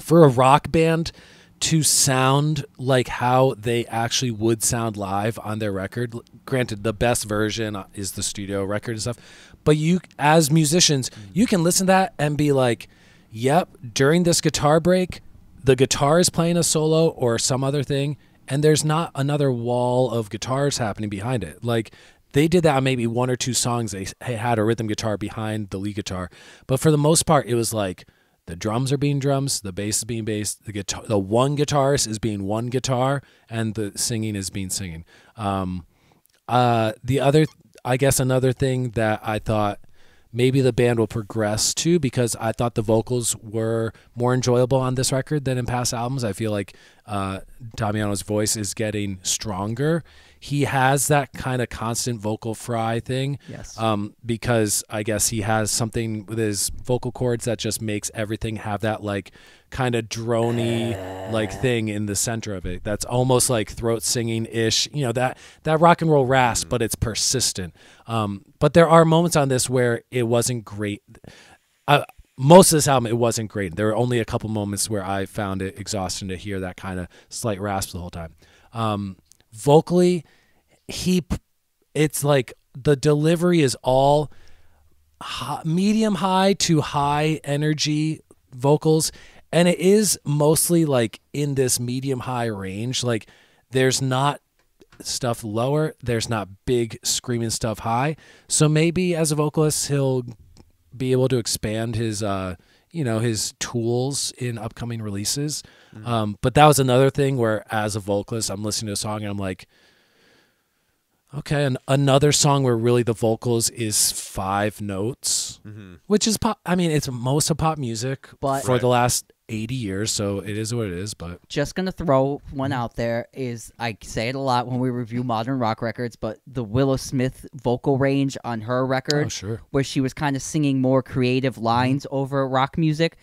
for a rock band to sound like how they actually would sound live on their record. Granted, the best version is the studio record and stuff, but you, as musicians, you can listen to that and be like, yep, during this guitar break, the guitar is playing a solo or some other thing, and there's not another wall of guitars happening behind it. Like, they did that on maybe 1 or 2 songs. They had a rhythm guitar behind the lead guitar, but for the most part, it was like, the drums are being drums, the bass is being bass, the one guitarist is being one guitar, and the singing is being singing. The other, I guess another thing that I thought maybe the band will progress to, because I thought the vocals were more enjoyable on this record than in past albums. I feel like Damiano's voice is getting stronger. He has that kind of constant vocal fry thing. Yes. Because I guess he has something with his vocal cords that just makes everything have that like kind of drony like thing in the center of it. That's almost like throat singing ish. You know, that rock and roll rasp, but it's persistent. But there are moments on this where it wasn't great. Most of this album, it wasn't great. There were only a couple moments where I found it exhausting to hear that kind of slight rasp the whole time. Vocally, it's like the delivery is all medium high to high energy vocals, and it is mostly like in this medium high range. Like there's not stuff lower, there's not big screaming stuff high. So maybe as a vocalist he'll be able to expand his his tools in upcoming releases. But that was another thing where as a vocalist I'm listening to a song and I'm like, okay, another song where really the vocals is 5 notes, which is pop. I mean, it's most of pop music for the last 80 years, so it is what it is. But just gonna throw one out there is, I say it a lot when we review modern rock records, but the Willow Smith vocal range on her record, where she was kind of singing more creative lines over rock music.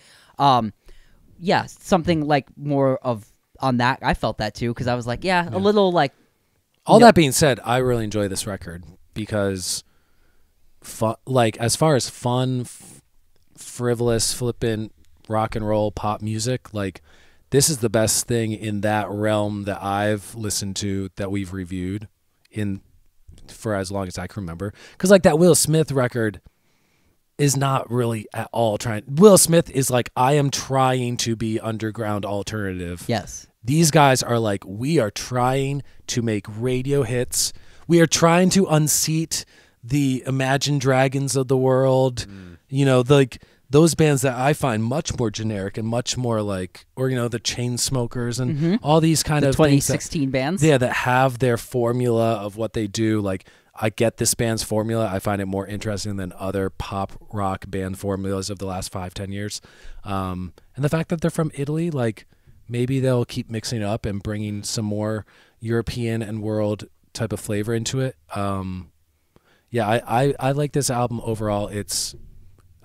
yeah, something like more of on that. I felt that too because I was like, a little like. All that being said, I really enjoy this record because, like, as far as fun, frivolous, flippant rock and roll pop music, like, this is the best thing in that realm that I've listened to that we've reviewed for as long as I can remember. Because, like, that Will Smith record is not really at all trying. Will Smith is like, I am trying to be underground alternative. Yes. These guys are like, we are trying to make radio hits. We are trying to unseat the Imagine Dragons of the world. You know, like those bands that I find much more generic and much more like, or, you know, the Chainsmokers and all these kind The of 2016 bands. Yeah, that have their formula of what they do. Like, I get this band's formula. I find it more interesting than other pop rock band formulas of the last 5-10 years. And the fact that they're from Italy, like, maybe they'll keep mixing it up and bringing some more European and world type of flavor into it. Yeah, I like this album overall. It's,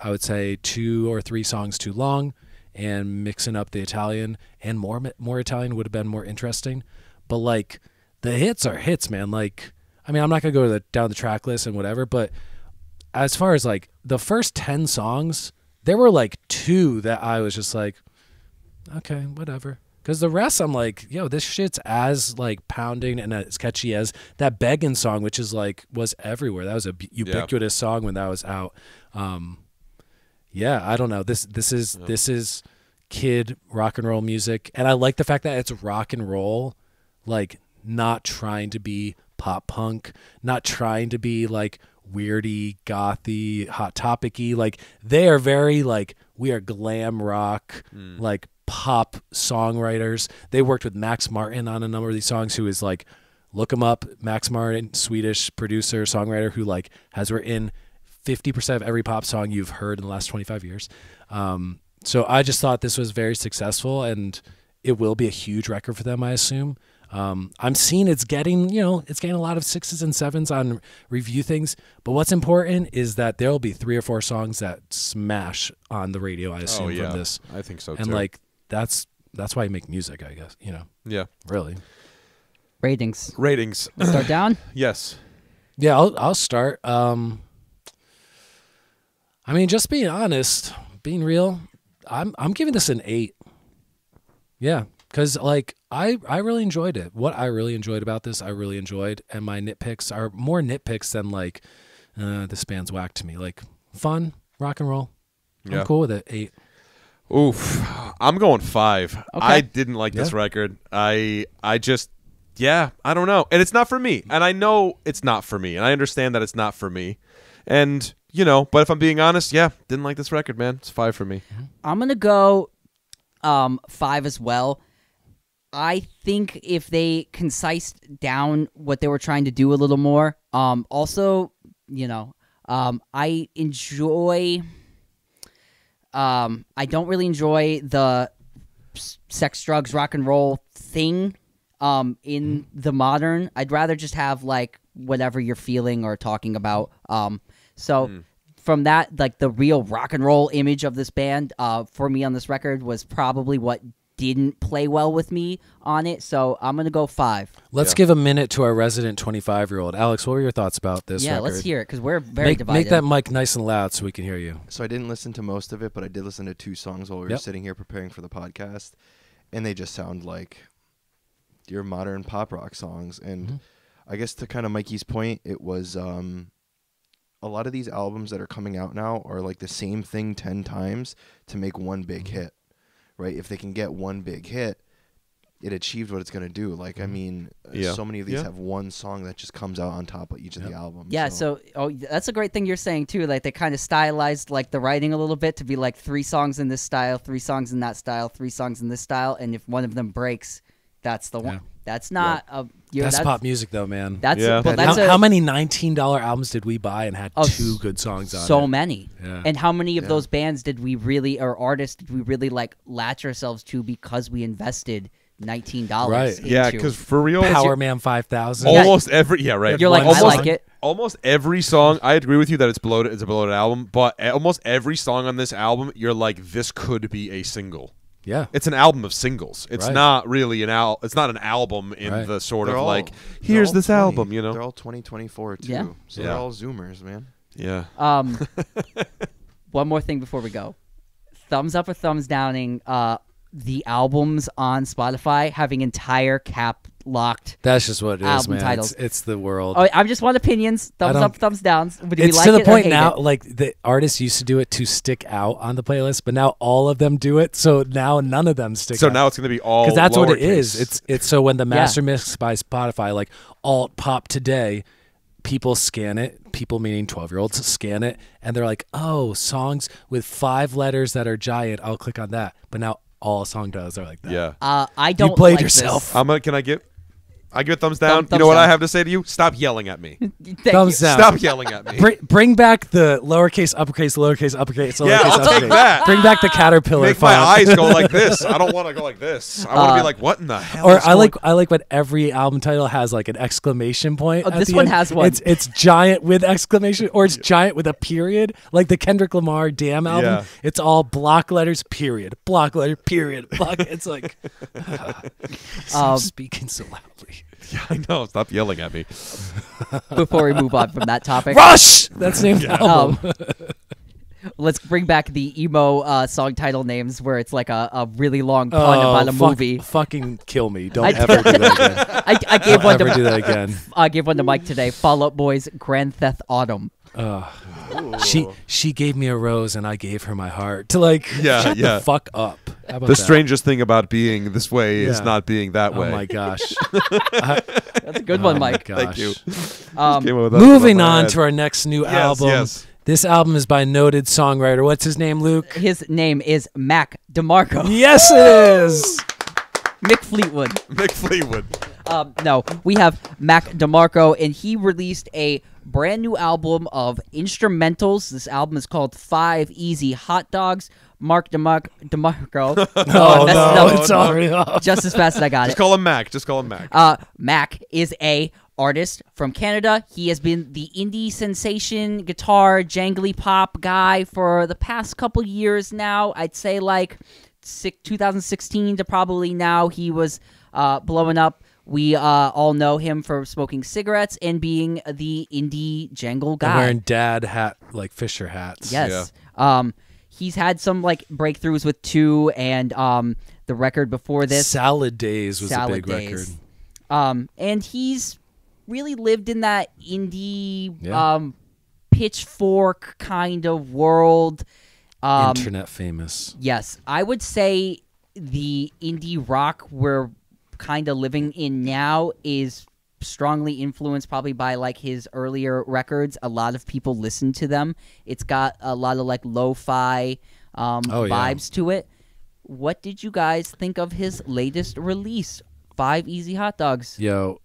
I would say, 2 or 3 songs too long, and mixing up the Italian and more Italian would have been more interesting. But, like, the hits are hits, man. Like, I mean, I'm not going to go down the track list and whatever, but as far as, like, the first 10 songs, there were, like, 2 that I was just like, okay, whatever. Because the rest, I'm like, yo, this shit's as, like, pounding and as catchy as that Beggin' song, which is, like, was everywhere. That was a ubiquitous song when that was out. Yeah, I don't know. This is kid rock and roll music. And I like the fact that it's rock and roll, like, not trying to be pop punk, not trying to be, like, weirdy, gothy, hot topic-y. Like, they are very, like, we are glam rock, like, pop songwriters. They worked with Max Martin on a number of these songs, who is, like, look him up, Max Martin, Swedish producer, songwriter, who, like, has written 50% of every pop song you've heard in the last 25 years. So I just thought this was very successful, and it will be a huge record for them, I assume. I'm seeing it's getting a lot of 6s and 7s on review things, but what's important is that there'll be 3 or 4 songs that smash on the radio, I assume, from this. I think so, and too. like that's why you make music, I guess, you know. Yeah. Really. Ratings. Start down? Yes. Yeah, I'll start. I mean, just being honest, being real, I'm giving this an 8. Yeah. Because, like, I really enjoyed it. What I really enjoyed about this, I really enjoyed. And my nitpicks are more nitpicks than, like, this band's whack to me. Like, fun, rock and roll. Yeah. I'm cool with it. 8. Oof. I'm going 5. Okay. I didn't like this record. I just, I don't know. And it's not for me. And I know it's not for me. And I understand that it's not for me. And, you know, but if I'm being honest, didn't like this record, man. It's 5 for me. I'm going to go 5 as well. I think if they concised down what they were trying to do a little more, also, you know, I enjoy, I don't really enjoy the sex, drugs, rock and roll thing in the modern. I'd rather just have, like, whatever you're feeling or talking about. From that, like, the real rock and roll image of this band for me on this record was probably what didn't play well with me on it, so I'm going to go 5. Let's give a minute to our resident 25-year-old. Alex, what were your thoughts about this record? Yeah, let's hear it, because we're very divided. Make that mic nice and loud so we can hear you. So I didn't listen to most of it, but I did listen to 2 songs while we were sitting here preparing for the podcast, and they just sound like your modern pop rock songs. And I guess to kind of Mikey's point, it was a lot of these albums that are coming out now are like the same thing 10 times to make one big hit. Right, if they can get one big hit, it achieved what it's going to do. Like, I mean, so many of these have one song that just comes out on top of each of the albums. Yeah, so that's a great thing you're saying, too. Like, they kind of stylized, like, the writing a little bit to be, like, 3 songs in this style, 3 songs in that style, 3 songs in this style, and if one of them breaks, that's the one. That's not that's pop music, though, man. How many $19 albums did we buy and had 2 good songs on it? So many. Yeah. And how many of those bands did we really, or artists did we really, like, latch ourselves to because we invested $19? Right. Yeah, because for real, Power Man 5000. Almost every, right. You're like, almost, I like it. Almost every song, I agree with you that it's a bloated album, but almost every song on this album, you're like, this could be a single. Yeah. It's an album of singles. It's Right. not really it's not an album in Right. the sort They're of all- like, they're here's all this 20. album, you know? They're all 2024 too. Yeah. So Yeah. they're all Zoomers, man. Yeah. One more thing before we go. Thumbs up or thumbs downing the albums on Spotify having entire cap locked. That's just what it is, Album man. titles. It's the world. Oh, I just want opinions. Thumbs don't- up, thumbs downs. Do we It's like to the it or point hate now, it? like the artists used to do it to stick out on the playlist, but now all of them do it. So now none of them stick So out. now it's going to be all Because that's what it lowercase. is. It's so when the master mix by Spotify, like alt pop today, people scan it. People meaning 12-year-olds scan it, and they're like, "Oh, songs with 5 letters that are giant. I'll click on that." But now all a song does are like that. Yeah. I don't You played like yourself. Can I give a thumbs down? Thumbs You know what down. I have to say to you? Stop yelling at me. This. Thumbs down. Stop yelling at me. Bring back the lowercase, uppercase, lowercase, uppercase, lowercase, Yeah, I'll uppercase. take that. Bring back the caterpillar Make my font. eyes go like this. I don't want to go like this. I want to be like, what in the hell? Or is I going- like when every album title has like an exclamation point. Oh, at this the one end. has one. It's giant with exclamation, or it's giant with a period, like the Kendrick Lamar Damn album. Yeah. It's all block letters, period, block letter, period, block. It's like stop speaking so loudly. Yeah, I know. Stop yelling at me. Before we move on from that topic, Rush. That's named album. let's bring back the emo song title names where it's like a really long pun about a movie. Fucking kill me! Don't I- ever do that again. I gave one Don't ever do to that again. I gave one to Mike today. Fall Out Boy's Grand Theft Autumn. She gave me a rose and I gave her my heart. To like, Yeah, shut yeah. the fuck up. How about The that? strangest thing about being this way is Yeah. not being that way. Oh my gosh. That's a good one, Mike. Thank you. Um, Came up with that Moving off my on head. to our next new Yes, album. yes. This album is by noted songwriter. What's his name, Luke? His name is Mac DeMarco. Yes, it is. Mick Fleetwood. Mick Fleetwood. No, we have Mac DeMarco, and he released a brand new album of instrumentals. This album is called 5 Easy Hot Dogs. Mark DeMarco. Oh, that's- no, it's already off. just as fast as I got Just it. call him Mac. Just call him Mac. Mac is a artist from Canada. He has been the indie sensation guitar jangly pop guy for the past couple years now. I'd say like 2016 to probably now. He was blowing up. We all know him for smoking cigarettes and being the indie jangle guy. Wearing dad hat, like Fisher hats. Yes. He's had some like breakthroughs with 2 and the record before this. Salad Days was Salad a big Days. record. And he's really lived in that indie Yeah. pitchfork kind of world. Internet famous. Yes, I would say the indie rock we're kind of living in now is strongly influenced probably by like his earlier records. A lot of people listen to them. It's got a lot of like lo-fi vibes to it. What did you guys think of his latest release, 5 Easy Hot Dogs? Yo,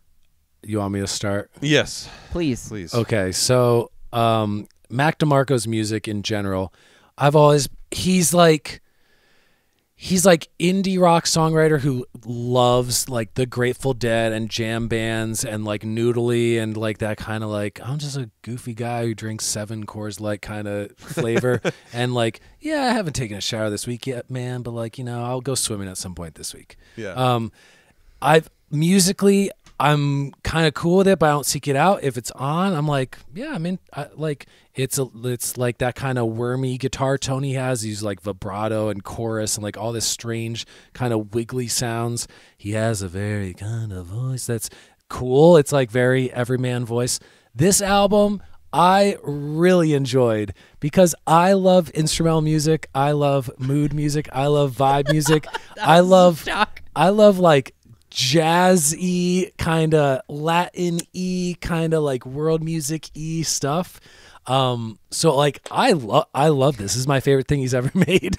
you want me to start? Yes. Please. Please. Okay, so Mac DeMarco's music in general, he's like indie rock songwriter who loves like the Grateful Dead and jam bands and like noodly and like that kind of like I'm just a goofy guy who drinks 7 Coors Light kind of flavor and like I haven't taken a shower this week yet, man, but like I'll go swimming at some point this week. Yeah. Musically, I'm kind of cool with it, but I don't seek it out. If it's on, I'm like, it's like that kind of wormy guitar tone he has. He's like vibrato and chorus and like all this strange kind of wiggly sounds. He has a very kind of voice that's cool. It's like very everyman voice. This album I really enjoyed because I love instrumental music. I love mood music. I love vibe music. I love like jazzy kind of Latin-y kind of like world music-y stuff. So like I love this. This is my favorite thing he's ever made.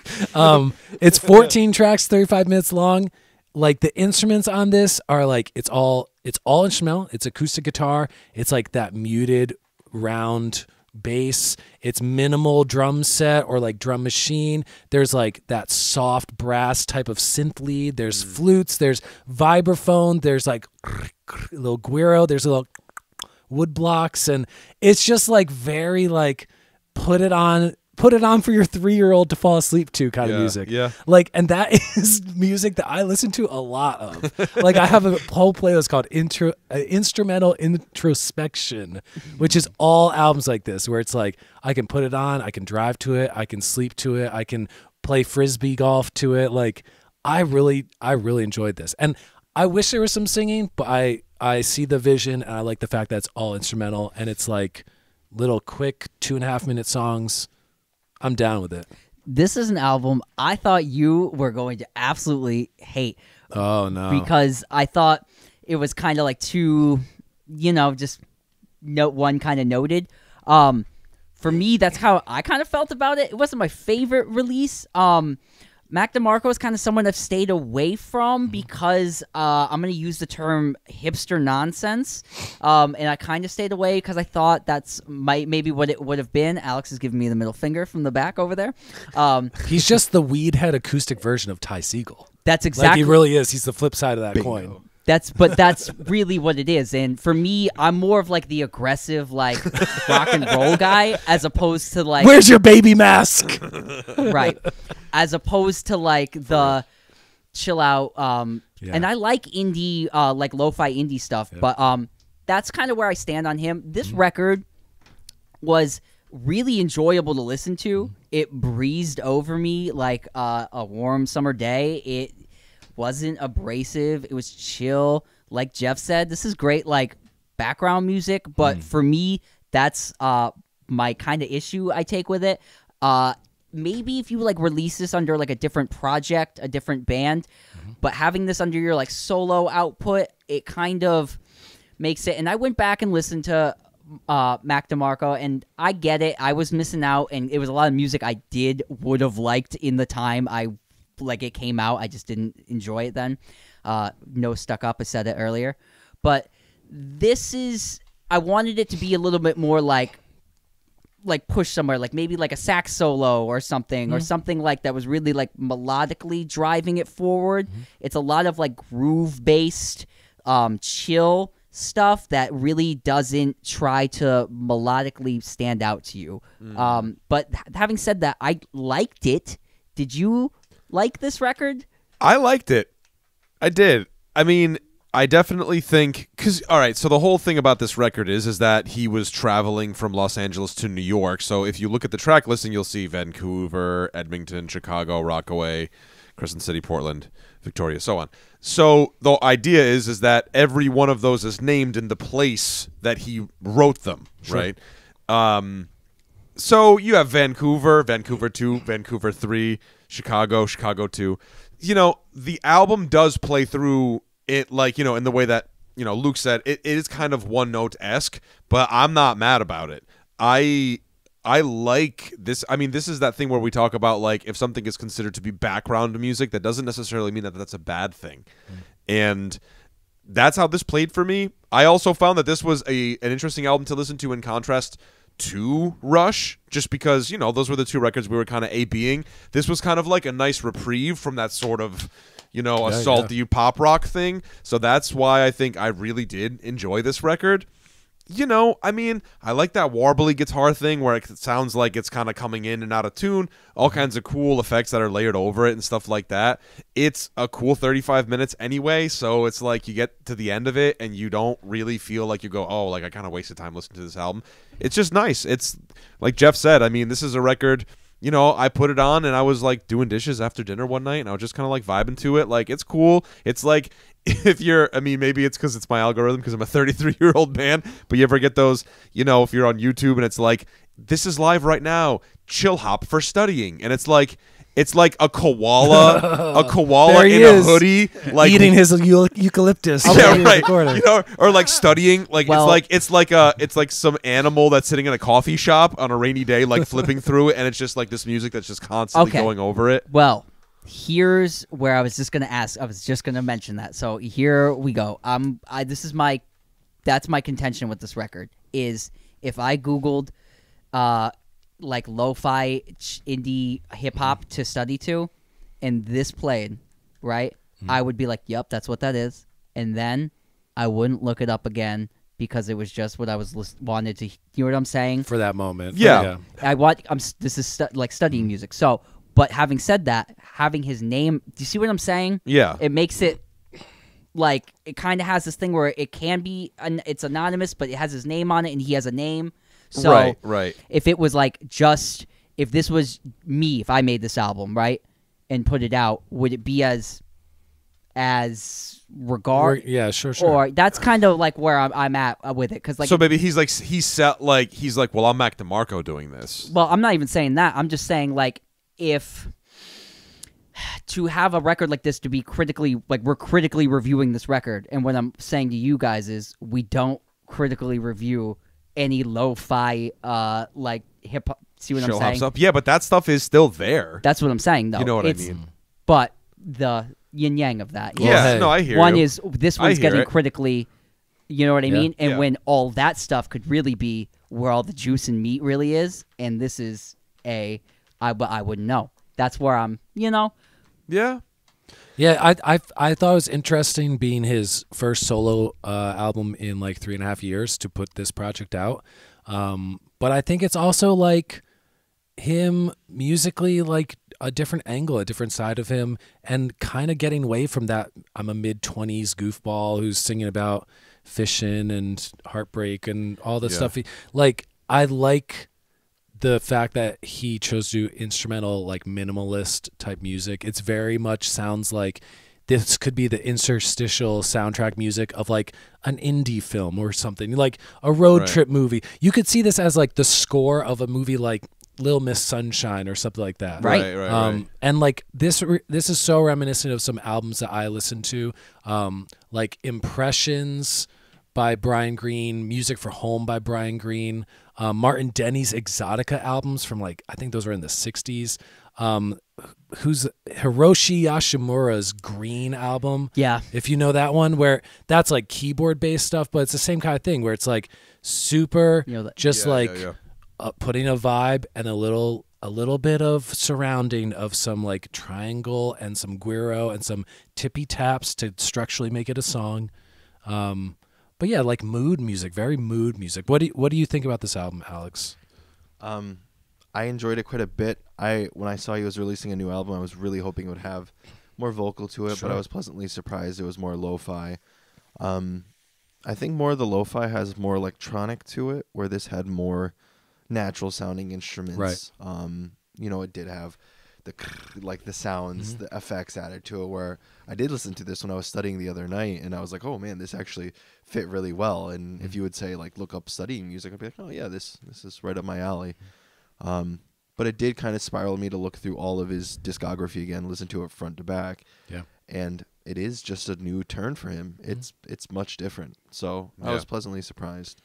It's 14 tracks, 35 minutes long. Like the instruments on this are like it's all instrumental. It's acoustic guitar. It's like that muted round bass. It's minimal drum set or like drum machine. There's like that soft brass type of synth lead. There's flutes. There's vibraphone. There's like a little guiro. There's a little wood blocks, and it's just like very like put put it on for your 3-year-old to fall asleep to kind of music. Yeah. Like, and that is music that I listen to a lot of. Like, I have a whole playlist called Instrumental Introspection, which is all albums like this, where it's like, I can put it on, I can drive to it, I can sleep to it, I can play Frisbee golf to it. Like, I really enjoyed this. And I wish there was some singing, but I see the vision, and I like the fact that it's all instrumental, and it's like little quick 2.5-minute songs. I'm down with it. This is an album I thought you were going to absolutely hate. Oh, no. Because I thought it was kind of like too, just note one kind of noted. For me, that's how I kind of felt about it. It wasn't my favorite release. Mac DeMarco is kind of someone I've stayed away from because I'm going to use the term hipster nonsense. And I kind of stayed away because I thought that's maybe what it would have been. Alex is giving me the middle finger from the back over there. He's just the weed head acoustic version of Ty Segall. That's exactly. Like, he really is. He's the flip side of that coin. That's really what it is. And for me, I'm more of like the aggressive, like rock and roll guy, as opposed to like, where's your baby mask? Right. As opposed to like the chill out. And I like indie, like lo-fi indie stuff, but that's kind of where I stand on him. This record was really enjoyable to listen to. It breezed over me like a warm summer day. It wasn't abrasive. It was chill. Like Jeff said, this is great like background music, but for me, that's my kind of issue I take with it. Maybe if you like release this under like a different project, a different band, but having this under your like solo output, it kind of makes it. And I went back and listened to Mac DeMarco, and I get it. I was missing out, and it was a lot of music I would have liked in the time it came out. I just didn't enjoy it then. No Stuck Up, I said it earlier. But this is, I wanted it to be a little bit more like push somewhere, like maybe like a sax solo or something, or something like that was really like melodically driving it forward. It's a lot of like groove based, chill stuff that really doesn't try to melodically stand out to you. But having said that, I liked it. Did you like this record? I liked it. I did. I mean, I definitely think, because, all right, so the whole thing about this record is that he was traveling from Los Angeles to New York. So if you look at the track listing, you'll see Vancouver, Edmonton, Chicago, Rockaway, Crescent City, Portland, Victoria, so on. So the idea is that every one of those is named in the place that he wrote them, right? So you have Vancouver, Vancouver 2, Vancouver 3, Chicago, Chicago 2. The album does play through it, like, in the way that, Luke said, it is kind of one-note-esque, but I'm not mad about it. I like this. I mean, this is that thing where we talk about, like, if something is considered to be background music, that doesn't necessarily mean that that's a bad thing. And that's how this played for me. I also found that this was an interesting album to listen to in contrast to Rush, just because, those were the two records we were kind of A-Bing. This was kind of like a nice reprieve from that sort of, assault you pop rock thing. So that's why I think I really did enjoy this record. I mean, I like that warbly guitar thing where it sounds like it's kind of coming in and out of tune, all kinds of cool effects that are layered over it and stuff like that. It's a cool 35 minutes anyway, so it's like you get to the end of it and you don't really feel like you go, oh, like I kind of wasted time listening to this album. It's just nice. It's like Jeff said, I mean, this is a record, I put it on and I was like doing dishes after dinner one night and I was just kind of like vibing to it. Like, it's cool. It's like, maybe it's because it's my algorithm because I'm a 33-year-old man, but you ever get those, if you're on YouTube and it's like, this is live right now, chill hop for studying. And it's like a koala in a hoodie, like eating his eucalyptus. Yeah, right. Or like studying, like it's like some animal that's sitting in a coffee shop on a rainy day, like flipping through it, and it's just like this music that's just constantly going over it. Well, here's where I was just going to ask. I was just going to mention that. So here we go. That's my contention with this record is if I Googled, like lo-fi indie hip hop to study to, and this played, right? I would be like, "Yep, that's what that is," and then I wouldn't look it up again because it was just what I was wanted to. You know what I'm saying? For that moment. Yeah. I want. This is like studying music. So, but having said that, having his name. Do you see what I'm saying? Yeah. It makes it like it kind of has this thing where it can be. It's anonymous, but it has his name on it, and he has a name. So right. If it was like just if this was me, if I made this album, right, and put it out, would it be as regard? Yeah, sure. Or that's kind of like where I'm at with it, because like so maybe he's like, well, I'm Mac DeMarco doing this. Well, I'm not even saying that. I'm just saying like if to have a record like this to be critically like we're critically reviewing this record, and what I'm saying to you guys is we don't critically review any lo-fi like hip hop. See what I'm saying? Stuff. Yeah, but that stuff is still there. That's what I'm saying, though. You know what I mean? But the yin yang of that. Yeah, no, I hear one you. is this one's getting critically. You know what I mean? And Yeah. when all that stuff could really be where all the juice and meat really is, and this is I wouldn't know. That's where I'm. Yeah. Yeah, I thought it was interesting being his first solo album in like 3.5 years to put this project out. But I think it's also like him musically, like a different angle, a different side of him, and kind of getting away from that I'm a mid-20s goofball who's singing about fishing and heartbreak and all this stuff. Like, I like the fact that he chose to do instrumental, like minimalist type music. It's very much sounds like this could be the interstitial soundtrack music of like an indie film or something, like a road trip movie. You could see this as like the score of a movie like Little Miss Sunshine or something like that. Right. And like this is so reminiscent of some albums that I listened to, like Impressions by Brian Greene, Music for Home by Brian Greene, Martin Denny's Exotica albums from like, I think those were in the 60s. Who's Hiroshi Yashimura's Green album. Yeah. If you know that one, where that's like keyboard based stuff, but it's the same kind of thing where it's like super putting a vibe and a little bit of surrounding of some like triangle and some guiro and some tippy taps to structurally make it a song. But yeah, like mood music, very mood music. What do you think about this album, Alex? I enjoyed it quite a bit. When I saw he was releasing a new album, I was really hoping it would have more vocal to it, but I was pleasantly surprised it was more lo-fi. I think more of the lo-fi has more electronic to it, where this had more natural sounding instruments. Right. It did have the sounds, the effects added to it, where I did listen to this when I was studying the other night, and I was like, oh man, this actually fit really well. And if you would say like look up studying music, I'd be like, oh yeah, this is right up my alley. But it did kind of spiral me to look through all of his discography again, listen to it front to back. Yeah. And it is just a new turn for him. It's much different. So I was pleasantly surprised.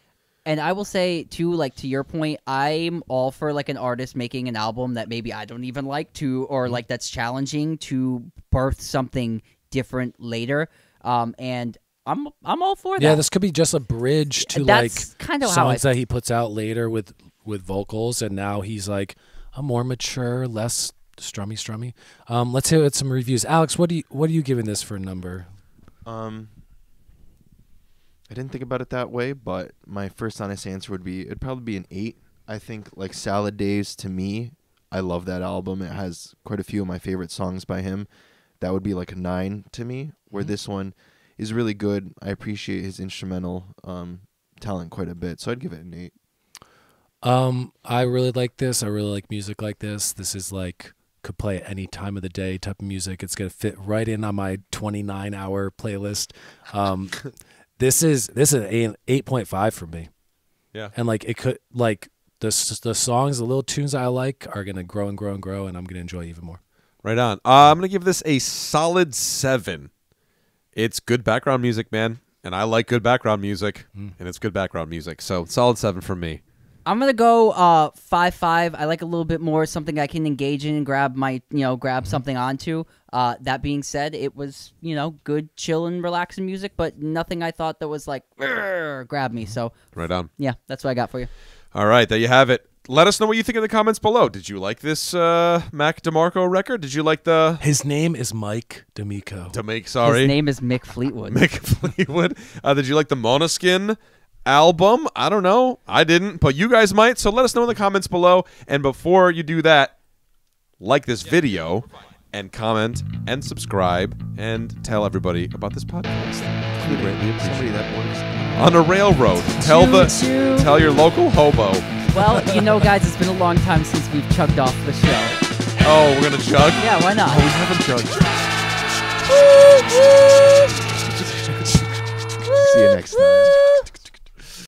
And I will say too, like to your point, I'm all for like an artist making an album that maybe I don't even like to, or like that's challenging to birth something different later. And I'm all for that. Yeah, this could be just a bridge to that's like kind of songs that he puts out later with vocals, and now he's like a more mature, less strummy. Let's hear some reviews. Alex, what are you giving this for a number? I didn't think about it that way, but my first honest answer it'd probably be an 8. I think like Salad Days, to me, I love that album. It has quite a few of my favorite songs by him. That would be like a 9 to me, where this one is really good. I appreciate his instrumental talent quite a bit, so I'd give it an 8. I really like this. I really like music like this. This is like could play at any time of the day type of music. It's gonna fit right in on my 29-hour playlist. This is an 8.5 for me. Yeah. And like it could like the songs, the little tunes I like are gonna grow and grow and grow, and I'm gonna enjoy even more. Right on. I'm gonna give this a solid 7. It's good background music, man, and I like good background music, and it's good background music. So solid 7 for me. I'm gonna go 5.5. I like a little bit more something I can engage in and grab something onto. That being said, it was good, chill and relaxing music, but nothing I thought that was like grab me. So right on. Yeah, that's what I got for you. All right, there you have it. Let us know what you think in the comments below. Did you like this Mac DeMarco record? Did you like the... His name is Mike D'Amico. Sorry. His name is Mick Fleetwood. Mick Fleetwood. Did you like the Måneskin album. I don't know. I didn't, but you guys might. So let us know in the comments below. And before you do that, like this video and comment and subscribe and tell everybody about this podcast. We greatly appreciate Somebody it. that works On a railroad. Tell Choo-choo. tell your local hobo. Well, you know, guys, it's been a long time since we've chugged off the show. Oh, we're gonna chug? Yeah, why not? Oh, we haven't chugged. See you next time.